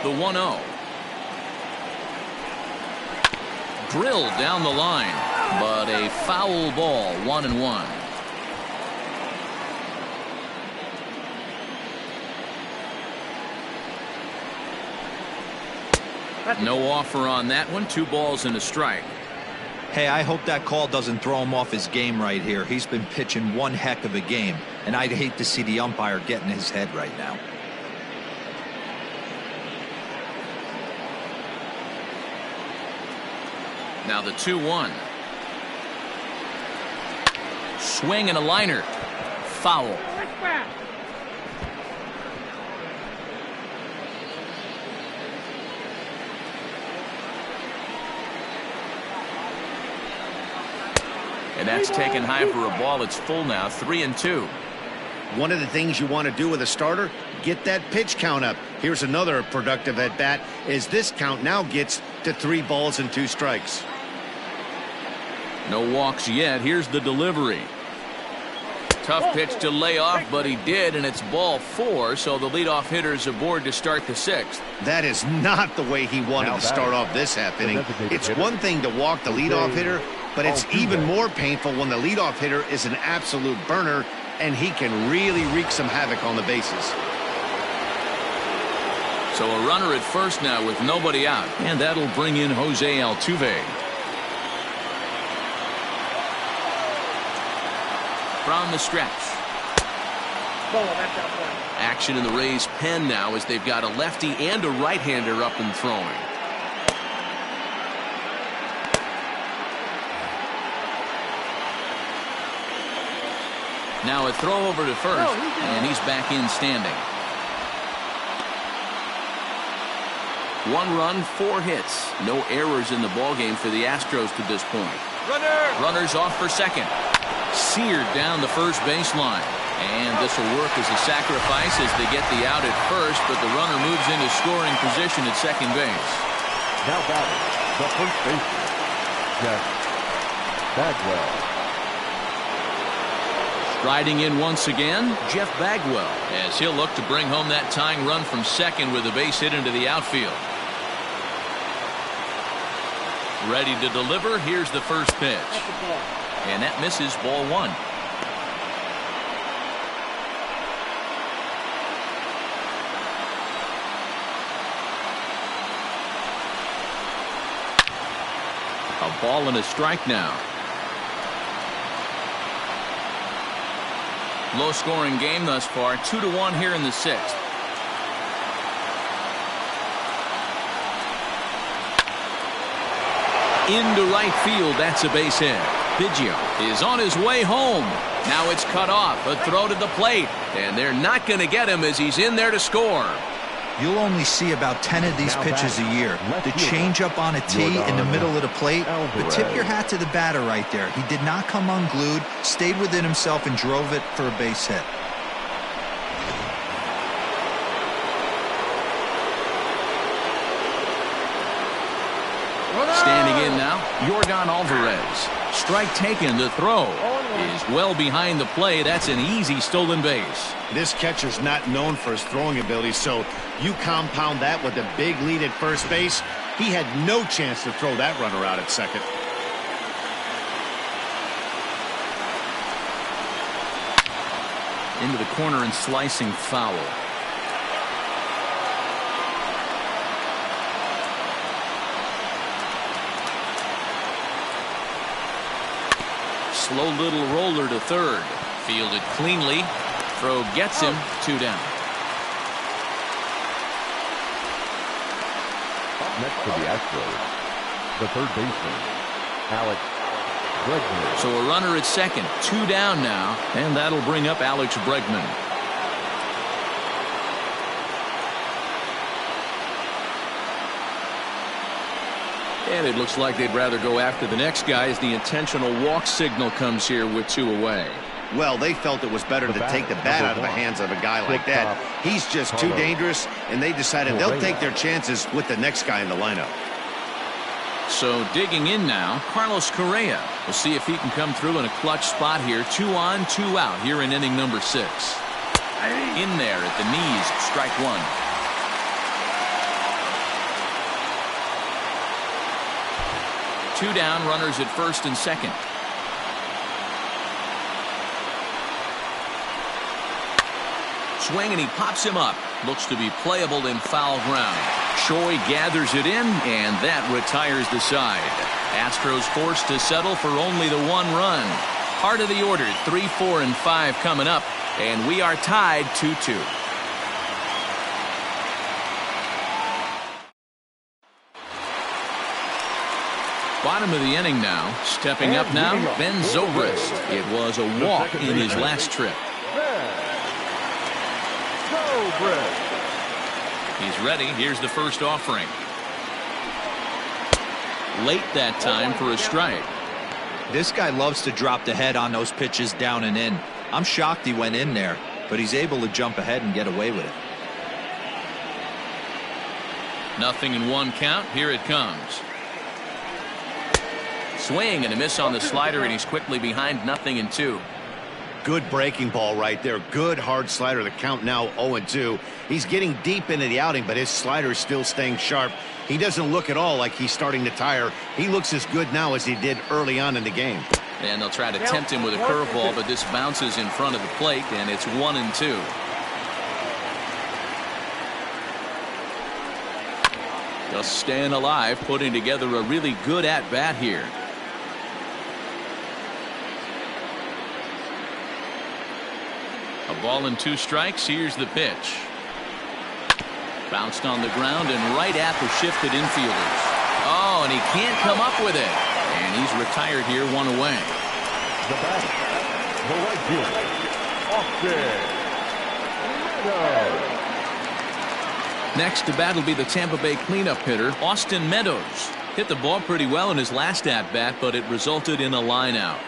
The 1-0. Drilled down the line, but a foul ball. 1-1. No offer on that one. 2 balls and a strike. Hey, I hope that call doesn't throw him off his game right here. He's been pitching one heck of a game, and I'd hate to see the umpire get in his head right now. Now the 2-1. Swing and a liner. Foul. And that's taken high for a ball. It's full now, 3-2. One of the things you want to do with a starter, get that pitch count up. Here's another productive at bat as this count now gets to 3 balls and 2 strikes. No walks yet. Here's the delivery. Tough pitch to lay off, but he did, and it's ball 4, so the leadoff hitter's aboard to start the 6th. That is not the way he wanted to start off this half inning. It's one thing to walk the leadoff hitter, but it's even more painful when the leadoff hitter is an absolute burner, and he can really wreak some havoc on the bases. So a runner at first now with nobody out, and that'll bring in Jose Altuve. From the stretch. Action in the Rays' pen now as they've got a lefty and a right-hander up and throwing. Now a throw over to first, and he's back in standing. 1 run, 4 hits. No errors in the ballgame for the Astros to this point. Runners off for second. Seared down the first baseline. And this will work as a sacrifice as they get the out at first, but the runner moves into scoring position at second base. Now batting, the first baseman, Jeff Bagwell. Striding in once again, Jeff Bagwell, as he'll look to bring home that tying run from second with a base hit into the outfield. Ready to deliver. Here's the first pitch. And that misses, ball 1. A ball and a strike now. Low scoring game thus far, 2-1 here in the 6th. Into right field, that's a base hit. Biggio is on his way home. Now it's cut off. A throw to the plate. And they're not going to get him as he's in there to score. You'll only see about 10 of these pitches a year. The changeup on a tee in the middle of the plate. But tip your hat to the batter right there. He did not come unglued, stayed within himself, and drove it for a base hit. Standing in now, Yordan Alvarez. Strike taken. The throw is well behind the play. That's an easy stolen base. This catcher's not known for his throwing ability, so you compound that with a big lead at first base. He had no chance to throw that runner out at second. Into the corner and slicing foul. Slow little roller to third. Fielded cleanly. Throw gets him. 2 down. Up next to the Astros, the third baseman, Alex Bregman. So a runner at second. 2 down now. And that'll bring up Alex Bregman. And it looks like they'd rather go after the next guy as the intentional walk signal comes here with 2 away. Well, they felt it was better to take the bat out of the hands of a guy like that. He's just too dangerous, and they decided they'll take their chances with the next guy in the lineup. So digging in now, Carlos Correa. We'll see if he can come through in a clutch spot here. 2 on, 2 out here in inning number 6. In there at the knees, strike 1. Two down, runners at first and second. Swing, and he pops him up. Looks to be playable in foul ground. Choi gathers it in, and that retires the side. Astros forced to settle for only the 1 run. Heart of the order, 3, 4, and 5 coming up, and we are tied 2-2. Bottom of the inning now. Stepping up now, Ben Zobrist. It was a walk in his last trip. He's ready. Here's the first offering. Late that time for a strike. This guy loves to drop the head on those pitches down and in. I'm shocked he went in there, but he's able to jump ahead and get away with it. 0-1 count. Here it comes. Swing and a miss on the slider, and he's quickly behind 0-2. Good breaking ball right there. Good hard slider. The count now 0-2. He's getting deep into the outing, but his slider is still staying sharp. He doesn't look at all like he's starting to tire. He looks as good now as he did early on in the game. And they'll try to tempt him with a curveball, but this bounces in front of the plate, and it's 1-2. Just staying alive, putting together a really good at-bat here. A ball and 2 strikes. Here's the pitch. Bounced on the ground and right at the shifted infielders. Oh, and he can't come up with it. And he's retired here, 1 away. The batter, the right fielder, Austin Meadows. Next to bat will be the Tampa Bay cleanup hitter, Austin Meadows. Hit the ball pretty well in his last at-bat, but it resulted in a line-out.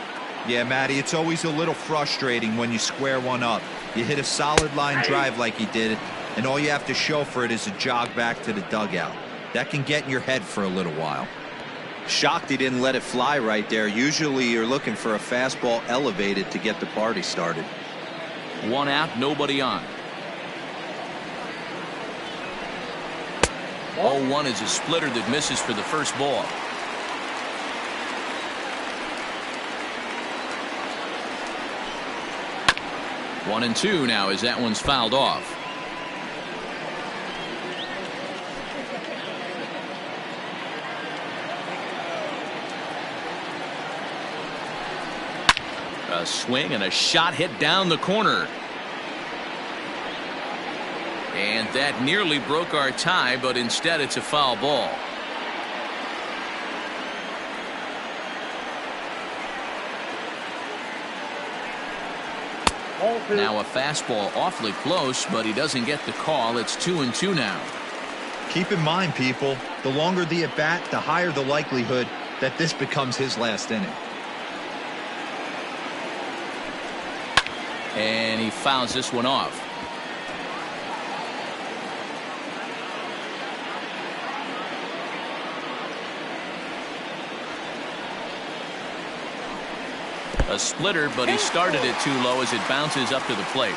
Yeah, Matty, it's always a little frustrating when you square one up. You hit a solid line drive like he did, and all you have to show for it is a jog back to the dugout. That can get in your head for a little while. Shocked he didn't let it fly right there. Usually you're looking for a fastball elevated to get the party started. 1 out, nobody on. 0-1 is a splitter that misses for the first ball. One and 2 now as that one's fouled off. A swing and a shot hit down the corner. And that nearly broke our tie, but instead it's a foul ball. Now a fastball awfully close, but he doesn't get the call. It's 2-2 now. Keep in mind, people, the longer the at bat, the higher the likelihood that this becomes his last inning. And he fouls this one off. A splitter, but he started it too low as it bounces up to the plate.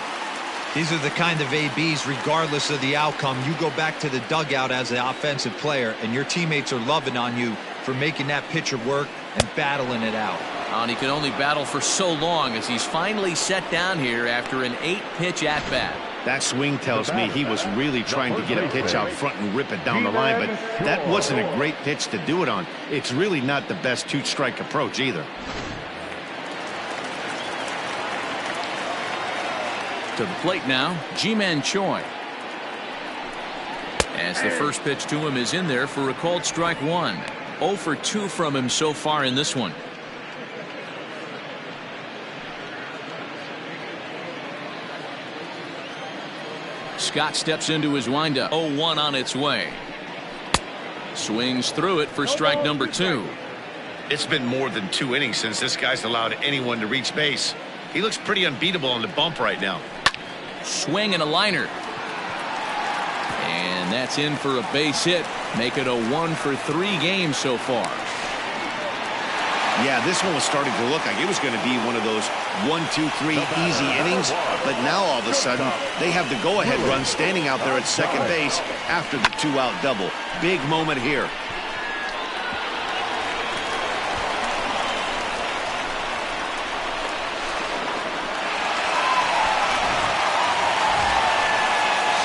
These are the kind of ABs, regardless of the outcome, you go back to the dugout as an offensive player, and your teammates are loving on you for making that pitcher work and battling it out. And he can only battle for so long as he's finally set down here after an 8-pitch at-bat. That swing tells me he was really trying to get a pitch out front and rip it down the line, but that wasn't a great pitch to do it on. It's really not the best 2-strike approach either. To the plate now, Ji-Man Choi. As the first pitch to him is in there for a called strike 1. 0 for 2 from him so far in this one. Scott steps into his windup. 0-1 on its way. Swings through it for strike number 2. It's been more than 2 innings since this guy's allowed anyone to reach base. He looks pretty unbeatable on the bump right now. Swing and a liner. And that's in for a base hit. Make it a 1 for 3 games so far. Yeah, this one was starting to look like it was going to be one of those 1, 2, 3 easy innings. But now all of a sudden they have the go-ahead run standing out there at second base after the 2-out double. Big moment here.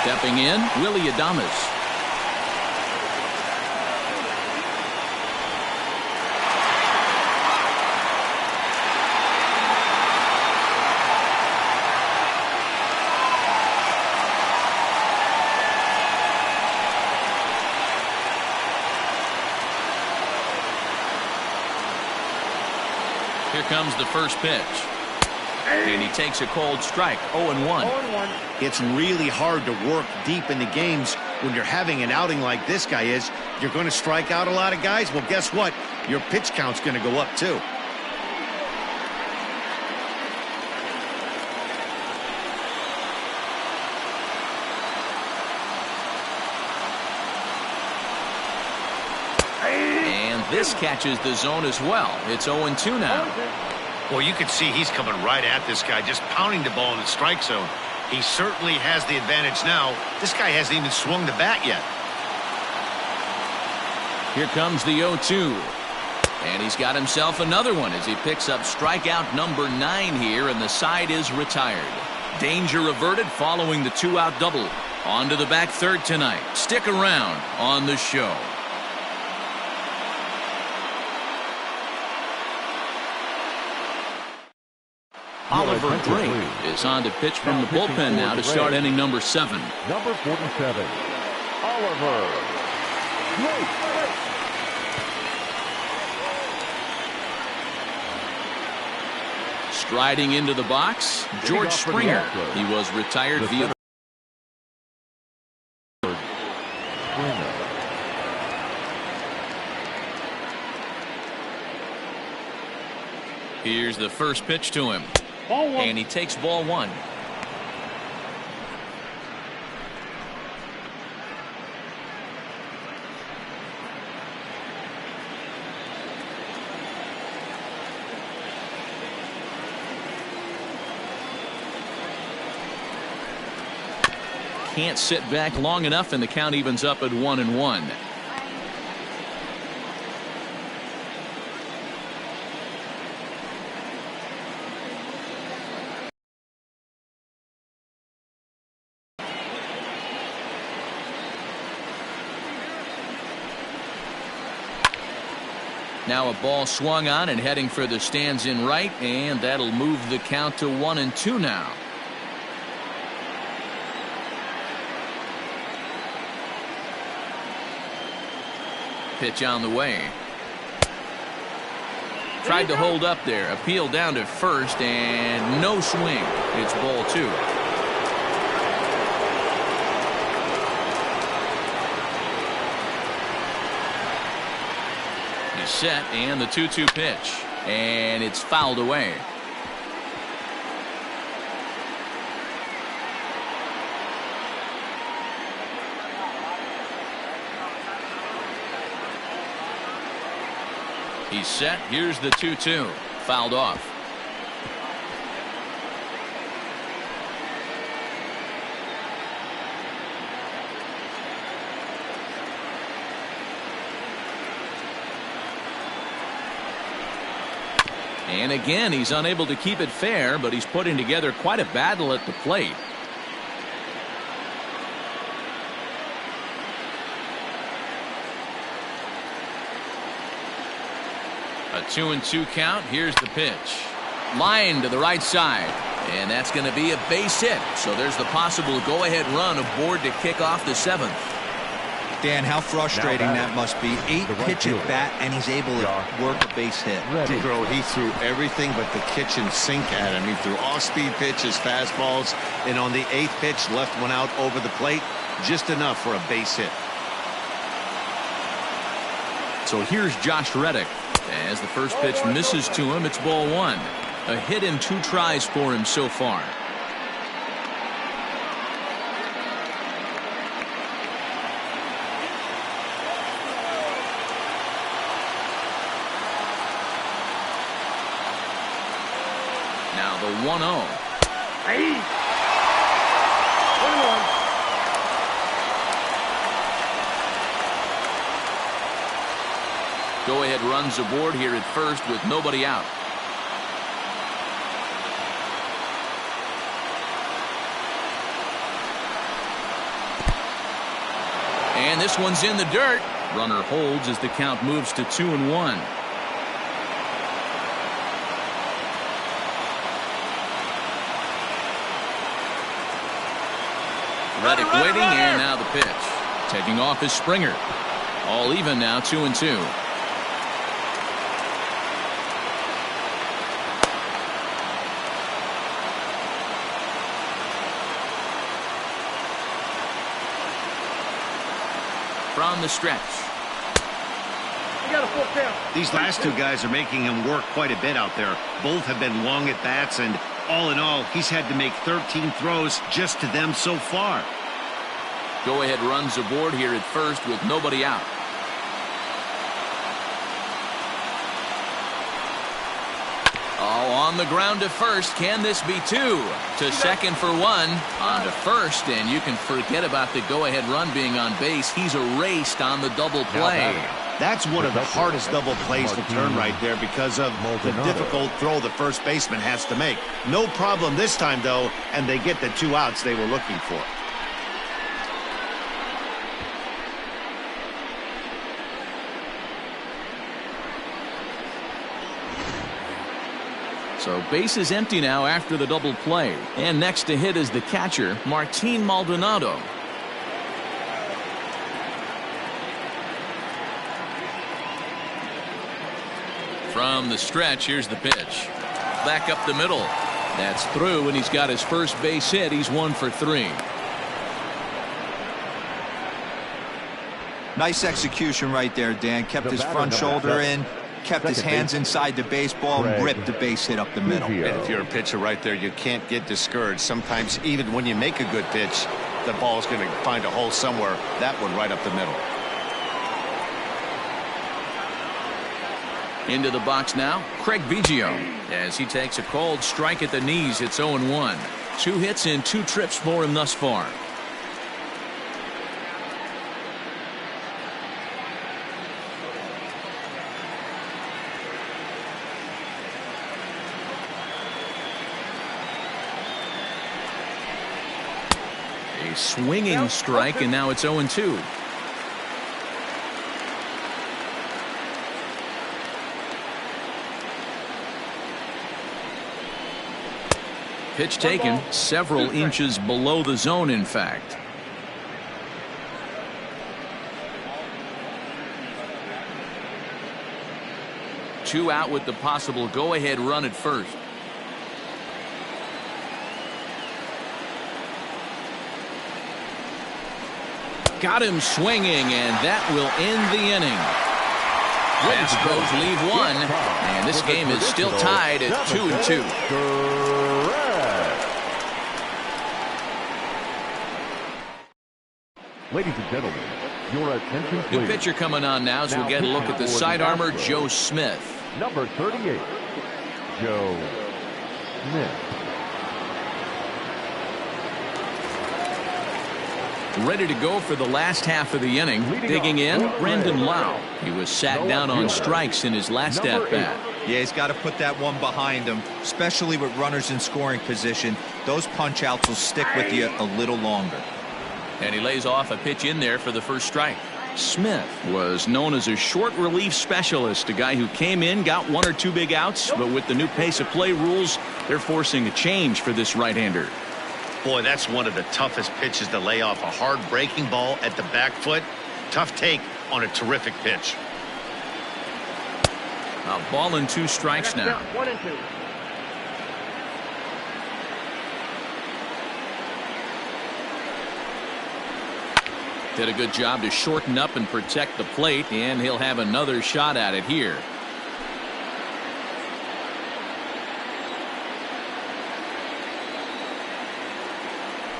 Stepping in, Willie Adames. Here comes the first pitch. And he takes a cold strike. 0-1. It's really hard to work deep into games when you're having an outing like this guy is. You're going to strike out a lot of guys. Well, guess what? Your pitch count's going to go up too. this catches the zone as well. It's 0-2 now. Well, you can see he's coming right at this guy, just pounding the ball in the strike zone. He certainly has the advantage now. This guy hasn't even swung the bat yet. Here comes the 0-2. And he's got himself another one as he picks up strikeout number 9 here, and the side is retired. Danger averted following the 2-out double. On to the back third tonight. Stick around on the show. Oliver Drake is on to pitch from the bullpen now to start inning number 7. Number 47, Oliver Drake. Striding into the box, George Springer. He was retired via Here's the first pitch to him. And he takes ball 1. Can't sit back long enough, and the count evens up at 1-1. Now a ball swung on and heading for the stands in right, and that'll move the count to 1-2 now. Pitch on the way. Tried to hold up there. Appeal down to first, and no swing. It's ball 2. He's set, and the 2-2 pitch. And it's fouled away. He's set. Here's the 2-2. Fouled off. And again, he's unable to keep it fair, but he's putting together quite a battle at the plate. A 2-2 count. Here's the pitch. Line to the right side. And that's going to be a base hit. So there's the possible go-ahead run aboard to kick off the 7th. Dan, how frustrating that must be. 8-pitch at bat, and he's able to work a base hit. Bro, he threw everything but the kitchen sink at him. He threw off-speed pitches, fastballs, and on the 8th pitch, left one out over the plate. Just enough for a base hit. So here's Josh Reddick. As the first pitch misses to him, it's ball 1. A hit in 2 tries for him so far. Now the 1-0. Hey. 1-1. Go-ahead runs aboard here at first with nobody out. And this one's in the dirt. Runner holds as the count moves to 2-1. Reddick waiting, and now the pitch. Taking off is Springer. All even now, 2-2. From the stretch. You got a 4 count. These last 2 guys are making him work quite a bit out there. Both have been long at bats, and all in all, he's had to make 13 throws just to them so far. Go-ahead runs aboard here at first with nobody out. On the ground to first. Can this be two? To second for one. On to first, and you can forget about the go-ahead run being on base. He's erased on the double play. That's one of the hardest double plays to turn right there because of the difficult throw the first baseman has to make. No problem this time, though, and they get the 2 outs they were looking for. So base is empty now after the double play. And next to hit is the catcher, Martin Maldonado. From the stretch, here's the pitch. Back up the middle. That's through, and he's got his first base hit. He's 1 for 3. Nice execution right there, Dan. Kept his front shoulder in, kept his hands inside the baseball, and ripped the base hit up the middle. And if you're a pitcher right there, you can't get discouraged. Sometimes even when you make a good pitch, the ball's going to find a hole somewhere. That one right up the middle. Into the box now, Craig Biggio, as he takes a cold strike at the knees. It's 0-1. 2 hits in 2 trips for him thus far. A swinging strike, and now it's 0-2. Pitch taken several inches below the zone, in fact. Two out with the possible go-ahead run at first. Got him swinging, and that will end the inning. Astros leave 1, and this game is still tied at 2-2. Ladies and gentlemen, your attention please. New pitcher coming on now, so we'll get a look at the side armor, Joe Smith. Number 38, Joe Smith. Ready to go for the last half of the inning. Digging in, Brandon Lau. He was sat down on strikes in his last at-bat. Yeah, he's got to put that one behind him, especially with runners in scoring position. Those punch-outs will stick with you a little longer. And he lays off a pitch in there for the first strike. Smith was known as a short relief specialist, a guy who came in, got 1 or 2 big outs, but with the new pace of play rules, they're forcing a change for this right-hander. Boy, that's one of the toughest pitches to lay off. A hard breaking ball at the back foot. Tough take on a terrific pitch. A ball and 2 strikes now. 1 and 2. Did a good job to shorten up and protect the plate, and he'll have another shot at it here.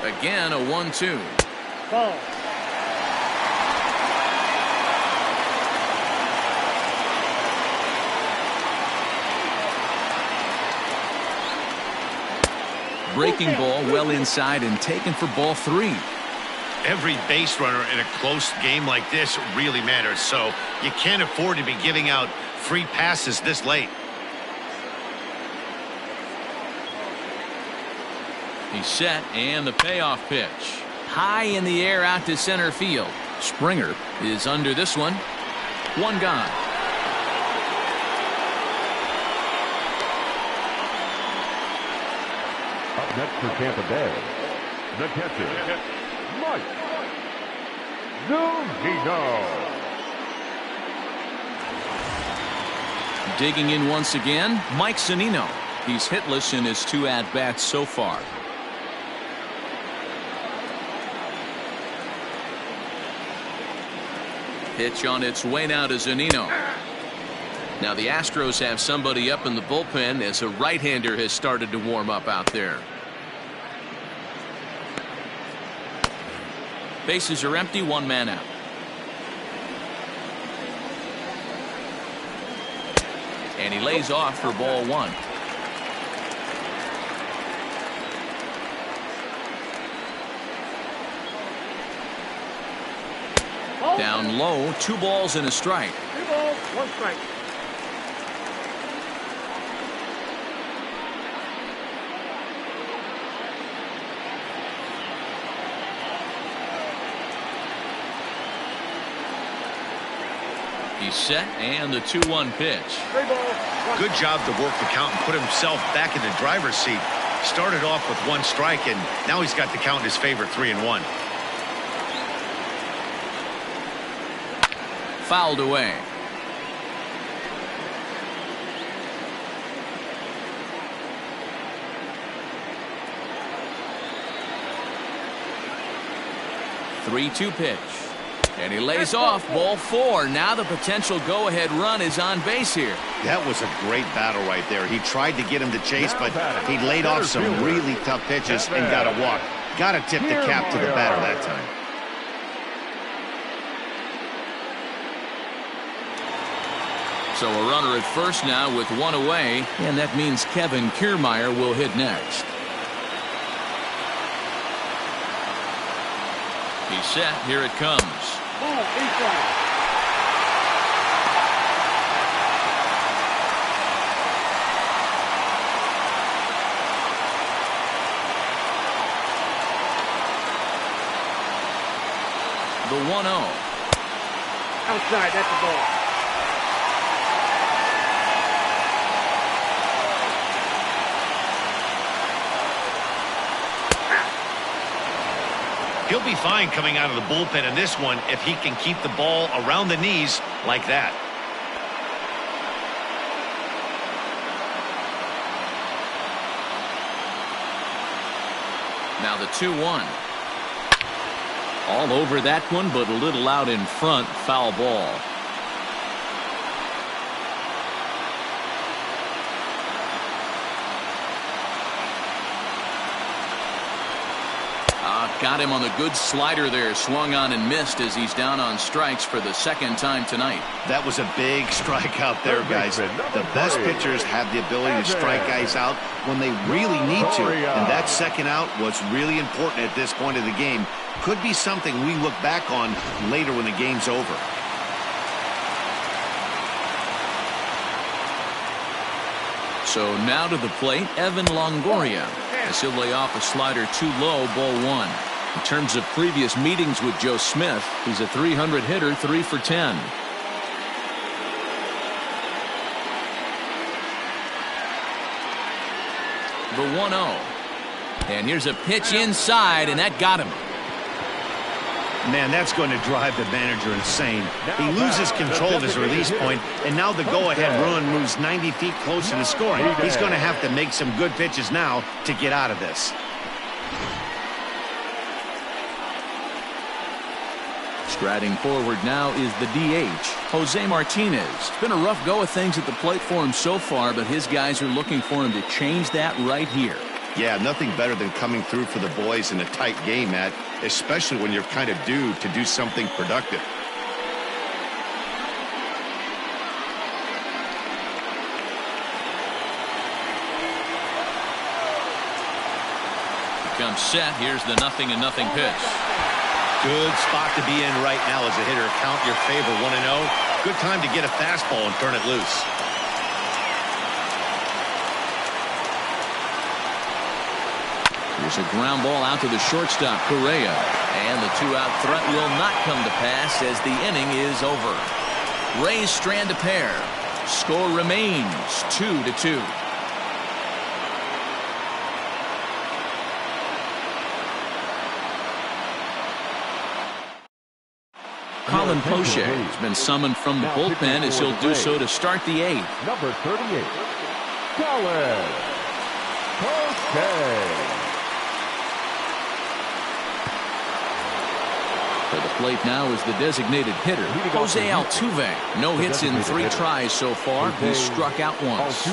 Again, a 1-2. Ball. Breaking ball well inside and taken for ball 3. Every base runner in a close game like this really matters, so you can't afford to be giving out free passes this late. He's set, and the payoff pitch. High in the air out to center field. Springer is under this one. 1 gone. Up next for Tampa Bay, the catcher, Mike Zunino. Digging in once again, Mike Zunino. He's hitless in his 2 at-bats so far. Pitch on its way now to Zunino. Now the Astros have somebody up in the bullpen as a right-hander has started to warm up out there. Bases are empty, 1 man out. And he lays off for ball 1. Down low, 2 balls and a strike. 2 balls, 1 strike. He's set, and the 2-1 pitch. 3 balls. Good job to work the count and put himself back in the driver's seat. Started off with 1 strike, and now he's got the count in his favor, 3-1. Fouled away. Three-two pitch. And he lays off. Ball 4. Now the potential go-ahead run is on base here. That was a great battle right there. He tried to get him to chase, but he laid off some really tough pitches and got a walk. Got to tip the cap to the batter that time. So a runner at first now with 1 away, and that means Kevin Kiermaier will hit next. He's set. Here it comes. Ball, inside. The 1-0. Outside, that's the ball. He'll be fine coming out of the bullpen in this one if he can keep the ball around the knees like that. Now the 2-1. All over that one, but a little out in front. Foul ball. Got him on the good slider there. Swung on and missed as he's down on strikes for the 2nd time tonight. That was a big strike out there, guys. The best pitchers have the ability to strike guys out when they really need to. And that 2nd out was really important at this point of the game. Could be something we look back on later when the game's over. So now to the plate, Evan Longoria. As he'll lay off a slider too low, ball 1. In terms of previous meetings with Joe Smith, he's a .300 hitter, 3 for 10. The 1-0. And here's a pitch inside, and that got him. Man, that's going to drive the manager insane. He loses control of his release point, and now the go-ahead run moves 90 feet closer to scoring. He's going to have to make some good pitches now to get out of this. Striding forward now is the DH, Jose Martinez. It's been a rough go of things at the plate for him so far, but his guys are looking for him to change that right here. Yeah, nothing better than coming through for the boys in a tight game, Matt, especially when you're kind of due to do something productive. Comes set. Here's the 0-0 pitch. Good spot to be in right now as a hitter. Count your favor, 1-0. Good time to get a fastball and turn it loose. Here's a ground ball out to the shortstop, Correa. And the 2-out threat will not come to pass as the inning is over. Rays strand a pair. Score remains 2-2. Colin Poche has been summoned from the bullpen as he'll do so to start the 8th. Number 38, Colin Poche. For the plate now is the designated hitter, Jose Altuve. No hits in 3 tries so far. He's struck out once.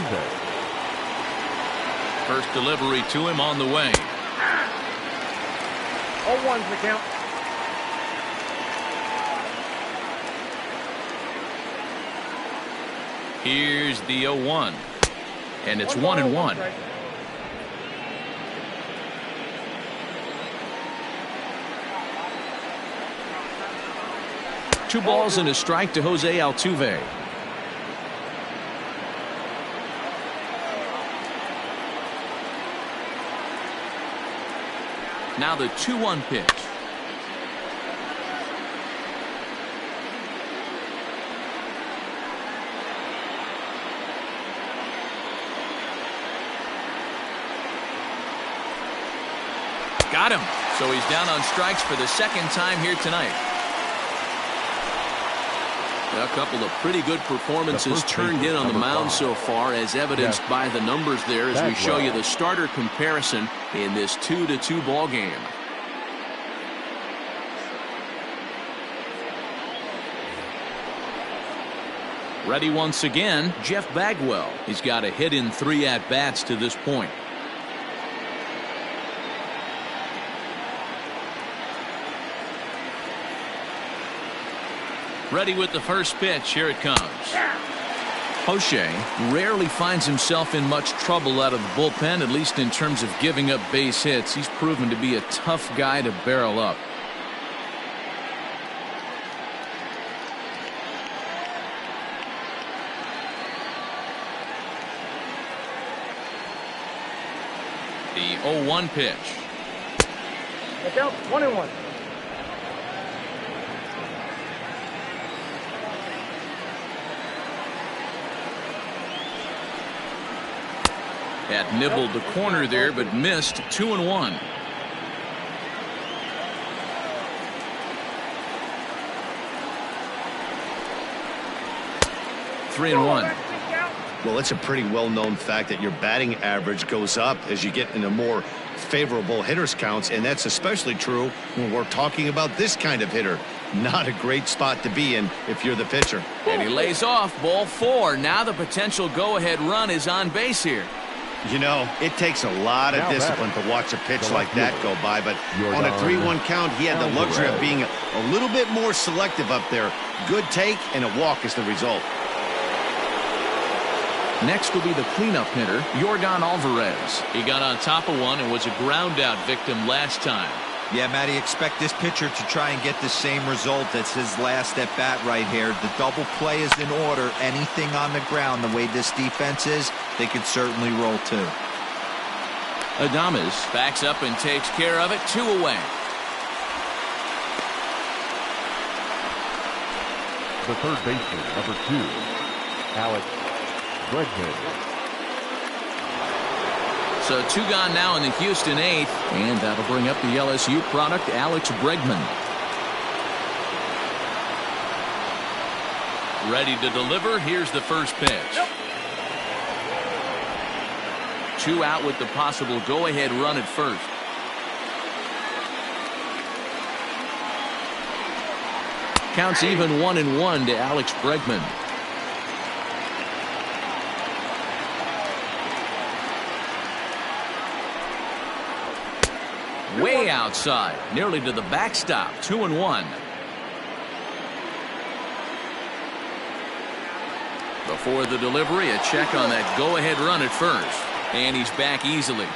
First delivery to him on the way. 0-1's the count. Here's the 0-1. And it's 1-1. 2 balls and a strike to Jose Altuve. Now the 2-1 pitch. Got him. So he's down on strikes for the second time here tonight. A couple of pretty good performances turned in on the mound so far, as evidenced by the numbers there, as we show you the starter comparison in this 2-2 ball game. Ready once again, Jeff Bagwell. He's got a hit in 3 at-bats to this point. Ready with the first pitch. Here it comes. Jose rarely finds himself in much trouble out of the bullpen, at least in terms of giving up base hits. He's proven to be a tough guy to barrel up. The 0-1 pitch. Look out, 1-1. Had nibbled the corner there, but missed. 2-1. Three and one. Well, it's a pretty well-known fact that your batting average goes up as you get into more favorable hitters counts, and that's especially true when we're talking about this kind of hitter. Not a great spot to be in if you're the pitcher. And he lays off. Ball 4. Now the potential go-ahead run is on base here. You know, it takes a lot of discipline to watch a pitch like that go by, but on a 3-1 count, he had the luxury of being a little bit more selective up there. Good take, and a walk is the result. Next will be the cleanup hitter, Yordan Alvarez. He got on top of one and was a ground-out victim last time. Yeah, Matty, expect this pitcher to try and get the same result as his last at-bat right here. The double play is in order. Anything on the ground, the way this defense is, they could certainly roll too. Adames backs up and takes care of it. 2 away. The third baseman, number 2, Alex Bregman. So 2 gone now in the Houston 8th, and that'll bring up the LSU product, Alex Bregman. Ready to deliver. Here's the first pitch. 2 out with the possible go-ahead run at first. Counts even 1-1 to Alex Bregman. Way outside, nearly to the backstop. 2-1. Before the delivery, a check on that go-ahead run at first, and he's back easily.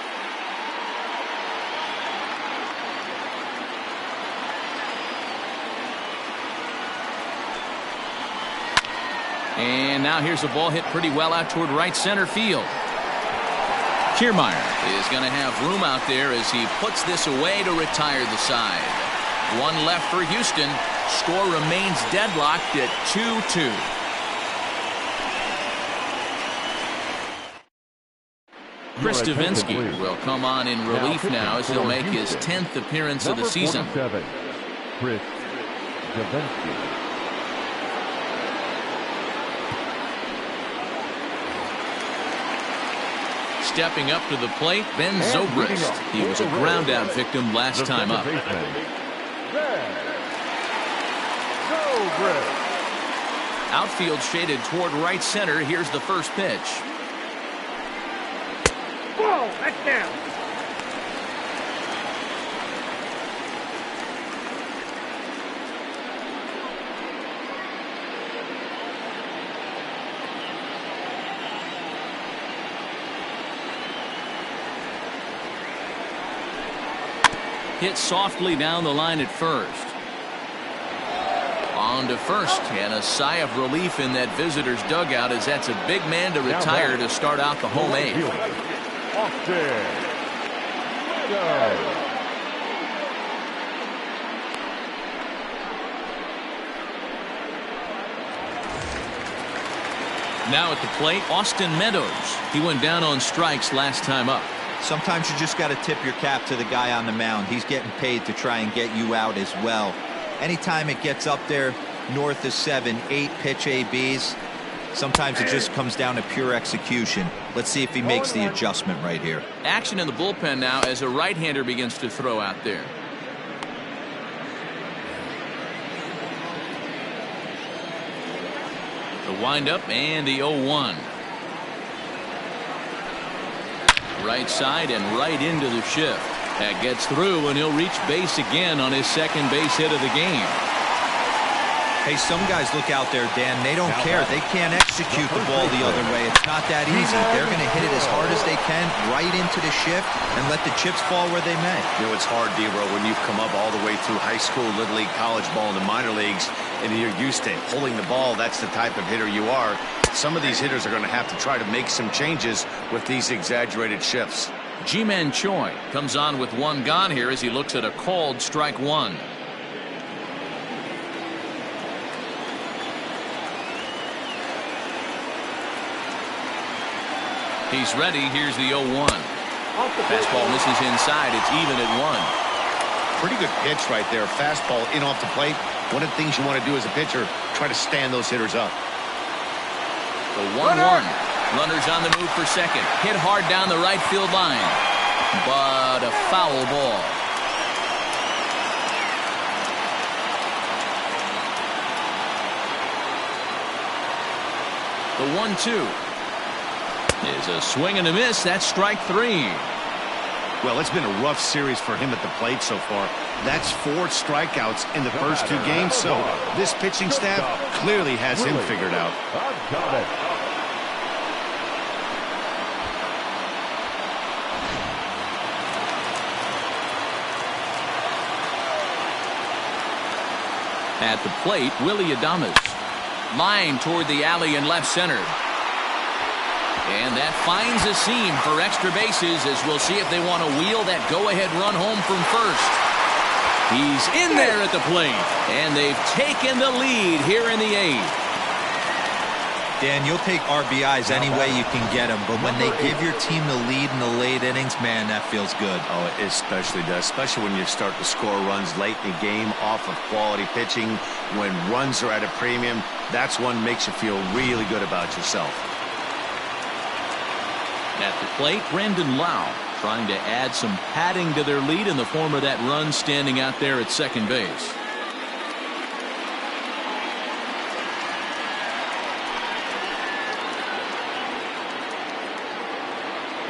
And now here's a ball hit pretty well out toward right center field. Kiermaier is going to have room out there as he puts this away to retire the side. 1 left for Houston. Score remains deadlocked at 2-2. Chris Davinsky will come on in relief now as he'll make his 10th appearance of the season. Number 47, Chris Davinsky. Stepping up to the plate, Ben Zobrist. He was a ground-out victim last time up. Outfield shaded toward right center. Here's the first pitch. Whoa, that's down. Hit softly down the line at first. On to first, and a sigh of relief in that visitor's dugout, as that's a big man to retire to start out the home eighth. Now at the plate, Austin Meadows. He went down on strikes last time up. Sometimes you just got to tip your cap to the guy on the mound. He's getting paid to try and get you out as well. Anytime it gets up there north of 7, 8 pitch ABs, sometimes it just comes down to pure execution. Let's see if he makes the adjustment right here. Action in the bullpen now as a right-hander begins to throw out there. The windup and the 0-1. Right side and right into the shift. That gets through, and he'll reach base again on his second base hit of the game. Hey, some guys look out there, Dan. They don't care. They can't execute the ball the other way. It's not that easy. They're going to hit it as hard as they can right into the shift and let the chips fall where they may. You know, it's hard, D-Bro, when you've come up all the way through high school, little league, college ball, and the minor leagues, and you're used to pulling the ball. That's the type of hitter you are. Some of these hitters are going to have to try to make some changes with these exaggerated shifts. Ji-Man Choi comes on with one gone here as he looks at a called strike one. He's ready. Here's the 0-1. Fastball misses inside. It's even at 1. Pretty good pitch right there. Fastball in off the plate. One of the things you want to do as a pitcher, try to stand those hitters up. The 1-1. Runners on the move for second. Hit hard down the right field line. But a foul ball. The 1-2. Is a swing and a miss. That's strike 3. Well, it's been a rough series for him at the plate so far. That's 4 strikeouts in the first 2 games, so this pitching staff clearly has him figured out. At the plate, Willie Adames. Line toward the alley in left center. And that finds a seam for extra bases, as we'll see if they want to wheel that go-ahead run home from first. He's in there at the plate, and they've taken the lead here in the 8th. Dan, you'll take RBIs any way you can get them, but when they give your team the lead in the late innings, man, that feels good. Oh, it especially does, especially when you start to score runs late in the game off of quality pitching. When runs are at a premium, that's one makes you feel really good about yourself. At the plate, Brandon Lau trying to add some padding to their lead in the form of that run standing out there at second base.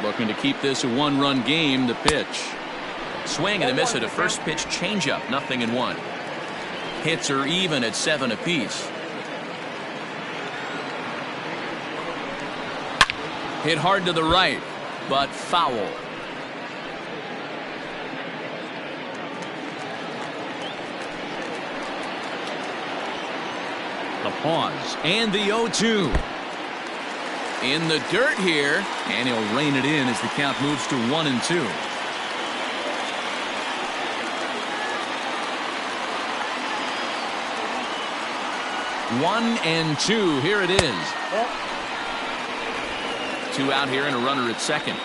Looking to keep this a 1-run game. The pitch. Swing and a miss at a first pitch changeup. 0-1. Hits are even at 7 apiece. Hit hard to the right, but foul. The pause and the 0-2. In the dirt here, and he'll rein it in as the count moves to 1-2. One and two. Here it is. 2 out here and a runner at second.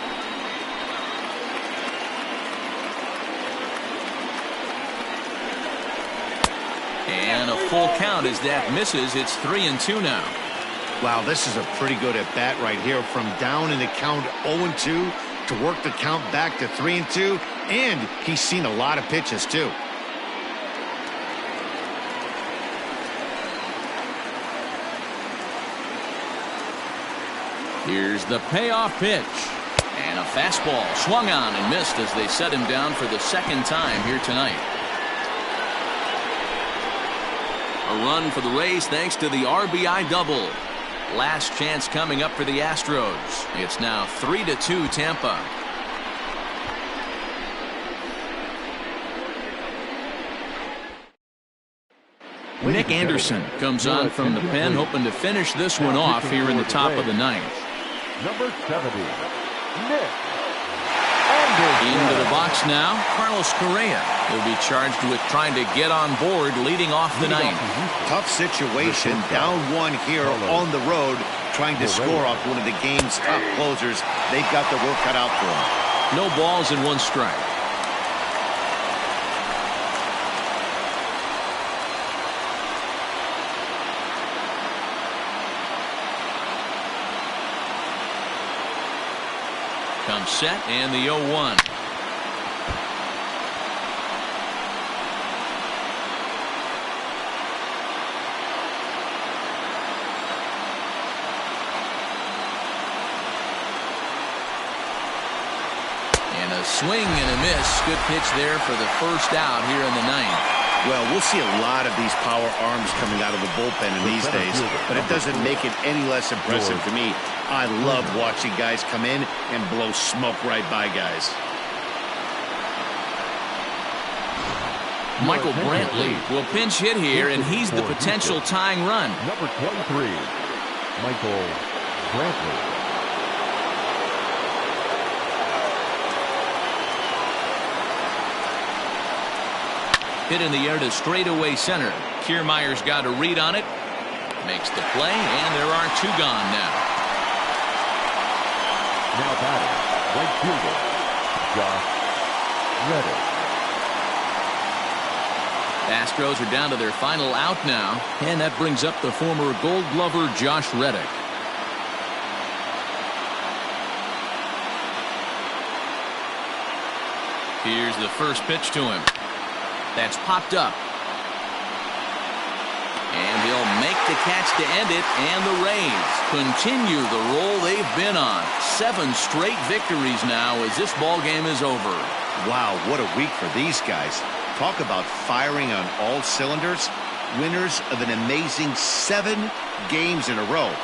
And a full count as that misses. It's 3-2 now. Wow, this is a pretty good at bat right here, from down in the count 0-2 to work the count back to 3-2, and he's seen a lot of pitches too. Here's the payoff pitch. And a fastball swung on and missed as they set him down for the second time here tonight. A run for the Rays thanks to the RBI double. Last chance coming up for the Astros. It's now 3-2 Tampa. Nick Anderson comes on from the pen, hoping to finish this one off here in the top of the ninth. Number 70, Nick. Into the box now, Carlos Correa will be charged with trying to get on board leading off the ninth. Tough situation, down one here on the road, trying to score off one of the game's top closers. They've got the work cut out for them. No balls and one strike. Comes set and the 0-1. And a swing and a miss. Good pitch there for the first out here in the ninth. Well, we'll see a lot of these power arms coming out of the bullpen in these days, but it doesn't make it any less impressive to me. I love watching guys come in and blow smoke right by guys. Michael Brantley will pinch hit here, and he's the potential tying run. Number 23, Michael Brantley. Hit in the air to straightaway center. Kiermaier's got a read on it. Makes the play, and there are two gone now. Now batting, right fielder, Josh Reddick. Astros are down to their final out now, and that brings up the former Gold Glover Josh Reddick. Here's the first pitch to him. That's popped up. And he'll make the catch to end it, and the Rays continue the roll they've been on. 7 straight victories now as this ball game is over. Wow, what a week for these guys. Talk about firing on all cylinders. Winners of an amazing 7 games in a row.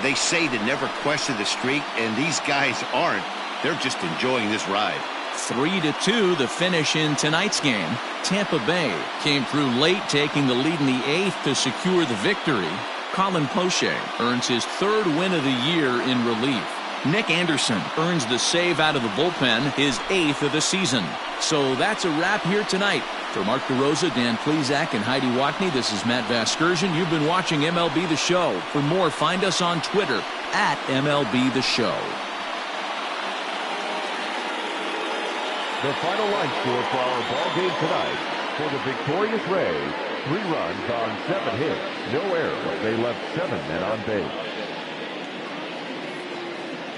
They say to never question the streak, and these guys aren't. They're just enjoying this ride. 3-2 the finish in tonight's game. Tampa Bay came through late, taking the lead in the 8th to secure the victory. Colin Poche earns his 3rd win of the year in relief. Nick Anderson earns the save out of the bullpen, his 8th of the season. So that's a wrap here tonight. For Mark DeRosa, Dan Plesac, and Heidi Watney, this is Matt Vasgersian. You've been watching MLB The Show. For more, find us on Twitter at MLB The Show. The final line score for our ball game tonight. For the victorious Rays, 3 runs on 7 hits, no errors. They left 7 men on base.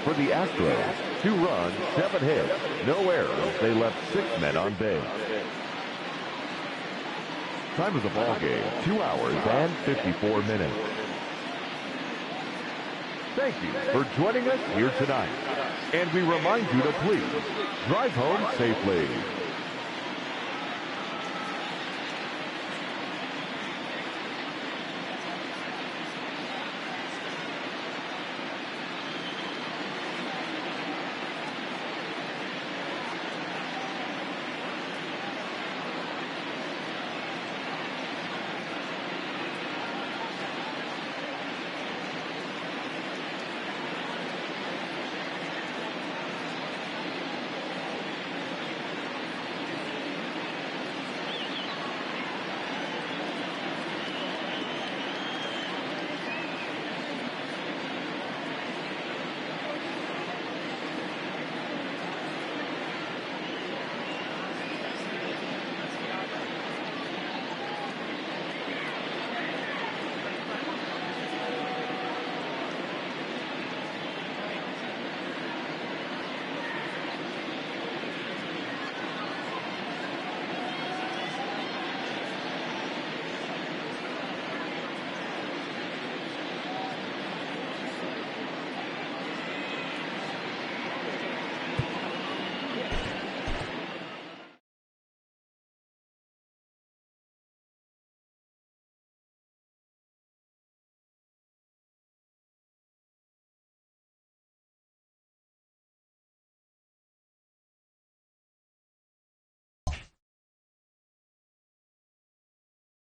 For the Astros, 2 runs, 7 hits, no errors. They left 6 men on base. Time of the ball game, 2 hours and 54 minutes. Thank you for joining us here tonight. And we remind you to please drive home safely.